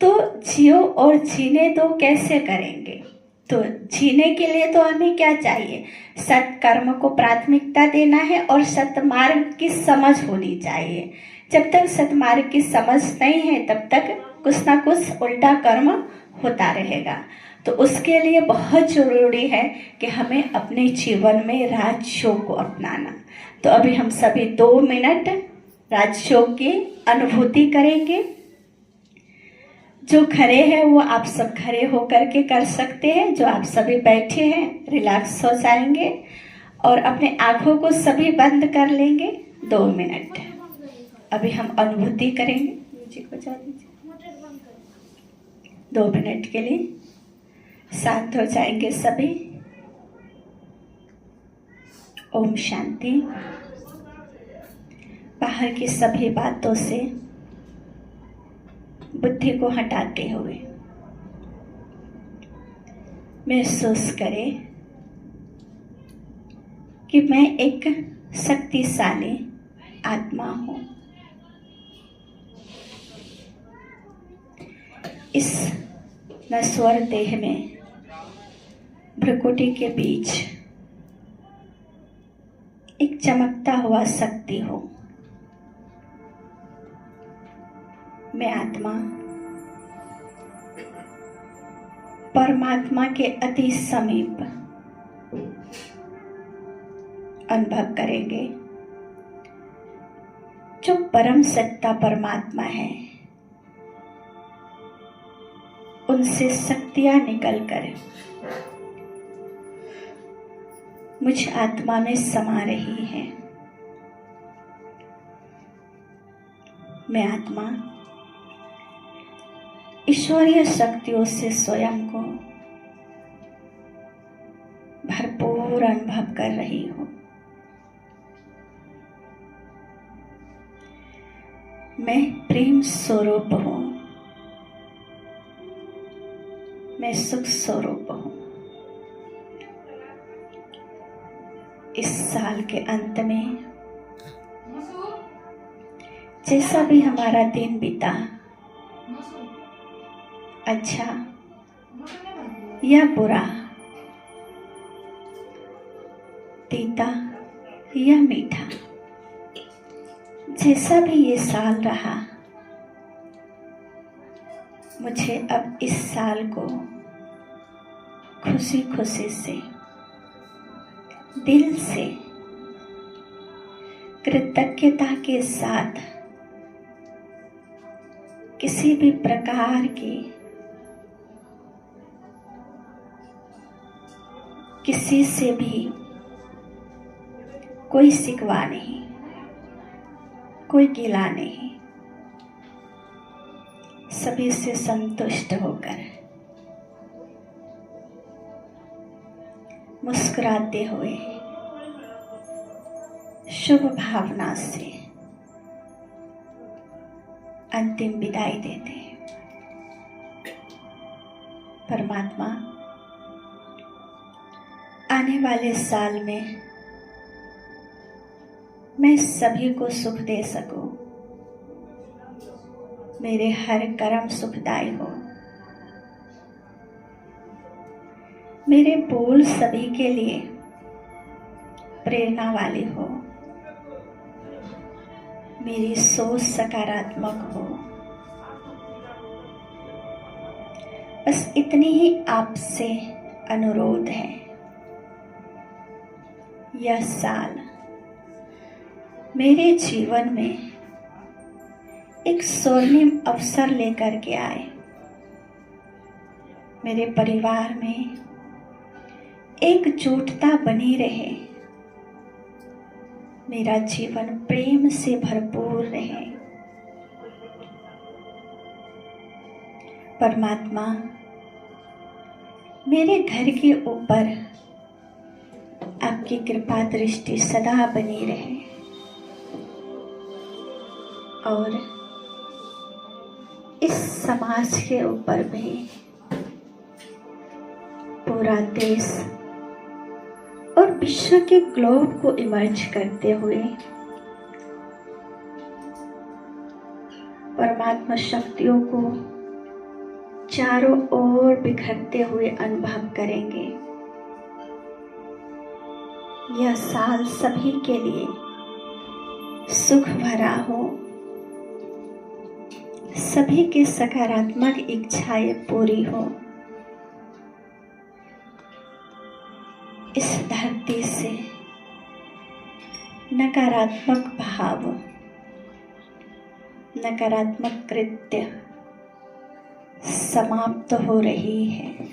तो जियो और जीने दो कैसे करेंगे? तो जीने के लिए तो हमें क्या चाहिए? सत्कर्म को प्राथमिकता देना है और सत्मार्ग की समझ होनी चाहिए। जब तक सत्मार्ग की समझ नहीं है तब तक कुछ ना कुछ उल्टा कर्म होता रहेगा। तो उसके लिए बहुत जरूरी है कि हमें अपने जीवन में राजयोग को अपनाना। तो अभी हम सभी 2 मिनट राजयोग की अनुभूति करेंगे। जो खड़े हैं वो आप सब खड़े होकर के कर सकते हैं, जो आप सभी बैठे हैं रिलैक्स हो जाएंगे और अपने आंखों को सभी बंद कर लेंगे। 2 मिनट अभी हम अनुभूति करेंगे। म्यूजिक बजा दीजिए। 2 मिनट के लिए शांत हो जाएंगे सभी। ओम शांति। बाहर की सभी बातों से बुद्धि को हटाते हुए महसूस करें कि मैं एक शक्तिशाली आत्मा हूं। इस नश्वर देह में भ्रुकुटी के बीच एक चमकता हुआ शक्ति हो। मैं आत्मा परमात्मा के अति समीप अनुभव करेंगे। जो परम सत्ता परमात्मा है, उनसे शक्तियां निकलकर मुझ आत्मा में समा रही है। मैं आत्मा ईश्वरीय शक्तियों से स्वयं को भरपूर अनुभव कर रही हूं। मैं प्रेम स्वरूप हूं। मैं सुख स्वरूप हूं। इस साल के अंत में जैसा भी हमारा दिन बीता, अच्छा या बुरा, तीता या मीठा, जैसा भी ये साल रहा, मुझे अब इस साल को खुशी खुशी से, दिल से, कृतज्ञता के साथ, किसी भी प्रकार की, किसी से भी कोई शिकवा नहीं, कोई गिला नहीं, सभी से संतुष्ट होकर मुस्कुराते हुए शुभ भावना से अंतिम विदाई देते हैं। परमात्मा आने वाले साल में मैं सभी को सुख दे सकूं, मेरे हर कर्म सुखदायी हो, मेरे बोल सभी के लिए प्रेरणा वाली हो, मेरी सोच सकारात्मक हो। बस इतनी ही आपसे अनुरोध है। यह साल मेरे जीवन में एक स्वर्णिम अवसर लेकर के आए। मेरे परिवार में एकजुटता बनी रहे, मेरा जीवन प्रेम से भरपूर रहे। परमात्मा मेरे घर के ऊपर आपकी कृपा दृष्टि सदा बनी रहे और इस समाज के ऊपर भी, पूरा देश और विश्व के ग्लोब को इमर्ज करते हुए परमात्मा शक्तियों को चारों ओर बिखरते हुए अनुभव करेंगे। यह साल सभी के लिए सुख भरा हो, सभी की सकारात्मक इच्छाएं पूरी हो। इस धरती से नकारात्मक भाव, नकारात्मक कृत्य समाप्त हो रही है।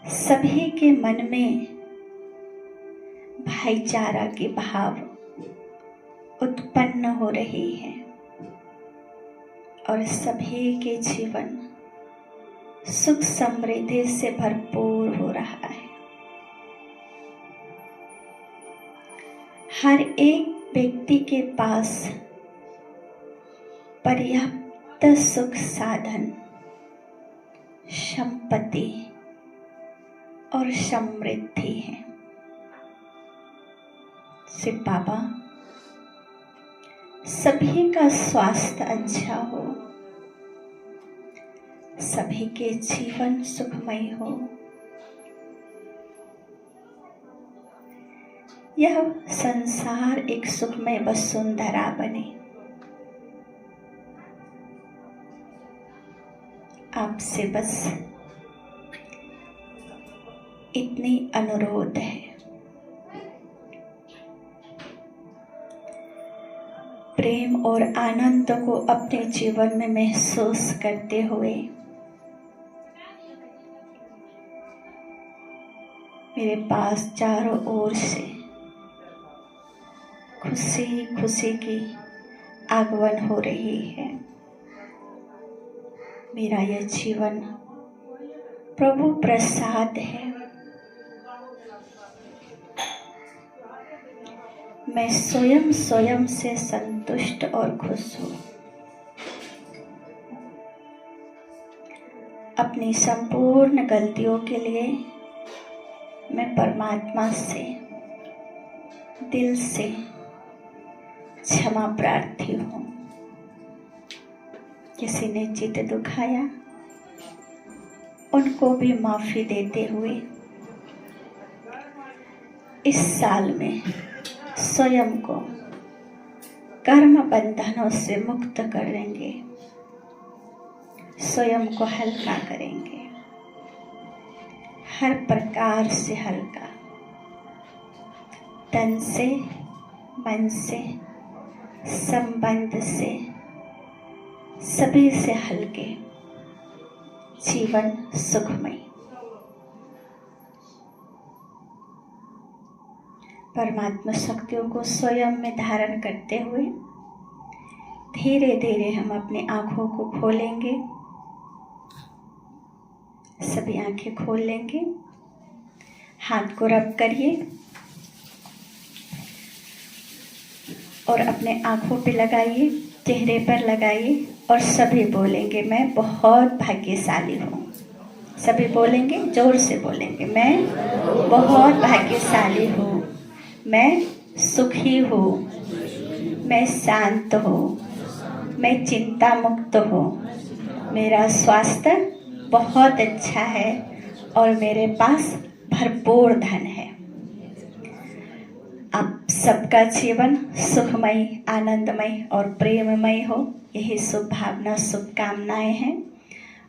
सभी के मन में भाईचारा की भाव उत्पन्न हो रही है और सभी के जीवन सुख समृद्धि से भरपूर हो रहा है। हर एक व्यक्ति के पास पर्याप्त सुख साधन, संपत्ति और समृद्धि है। शिव बाबा सभी का स्वास्थ्य अच्छा हो, सभी के जीवन सुखमय हो। यह संसार एक सुखमय वसुंधरा बने। आपसे बस इतनी अनुरोध है। प्रेम और आनंद को अपने जीवन में महसूस करते हुए मेरे पास चारों ओर से खुशी खुशी की आगमन हो रही है। मेरा यह जीवन प्रभु प्रसाद है। मैं स्वयं से संतुष्ट और खुश हूँ। अपनी संपूर्ण गलतियों के लिए मैं परमात्मा से दिल से क्षमा प्रार्थी हूँ। किसी ने चित दुखाया, उनको भी माफी देते हुए इस साल में स्वयं को कर्म बंधनों से मुक्त करेंगे, स्वयं को हल्का करेंगे, हर प्रकार से हल्का, तन से, मन से, संबंध से, सभी से हल्के, जीवन सुखमय। परमात्मा शक्तियों को स्वयं में धारण करते हुए धीरे धीरे हम अपनी आँखों को खोलेंगे। सभी आंखें खोल लेंगे। हाथ को रब करिए और अपने आँखों पे लगाइए, चेहरे पर लगाइए और सभी बोलेंगे मैं बहुत भाग्यशाली हूँ। सभी बोलेंगे, जोर से बोलेंगे, मैं बहुत भाग्यशाली हूँ, मैं सुखी हूँ, मैं शांत हूँ, मैं चिंता मुक्त हूँ, मेरा स्वास्थ्य बहुत अच्छा है और मेरे पास भरपूर धन है। आप सबका जीवन सुखमय, आनंदमय और प्रेममय हो, यही शुभ भावना, शुभकामनाएं हैं।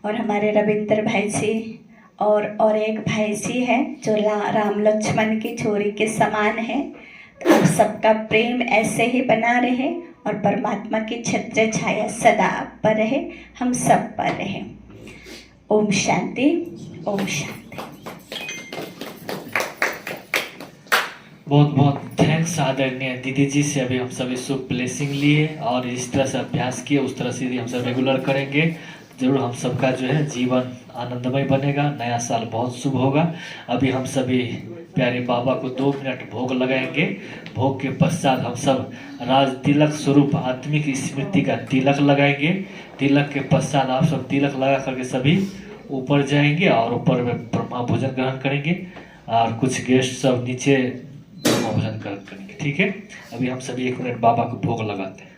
और हमारे रविंद्र भाई जी और एक भाई जी है जो राम लक्ष्मण की जोड़ी के समान है। तो आप सबका प्रेम ऐसे ही बना रहे और परमात्मा की छत्र छाया सदा आप पर रहे, हम सब पर रहे। ओम शांति, ओम शांति। बहुत बहुत थैंक्स आदरणीय दीदी जी से। अभी हम सभी शुभ ब्लेसिंग लिए और इस तरह से अभ्यास किए, उस तरह से हम सब रेगुलर करेंगे। जरूर हम सबका जो है जीवन आनंदमय बनेगा, नया साल बहुत शुभ होगा। अभी हम सभी प्यारे बाबा को 2 मिनट भोग लगाएंगे। भोग के पश्चात हम सब राज तिलक स्वरूप आत्मिक स्मृति का तिलक लगाएंगे। तिलक के पश्चात आप सब तिलक लगा करके सभी ऊपर जाएंगे और ऊपर में ब्रह्मा भोजन ग्रहण करेंगे और कुछ गेस्ट सब नीचे ब्रह्मा भोजन ग्रहण करेंगे। ठीक है, अभी हम सभी 1 मिनट बाबा को भोग लगाते हैं।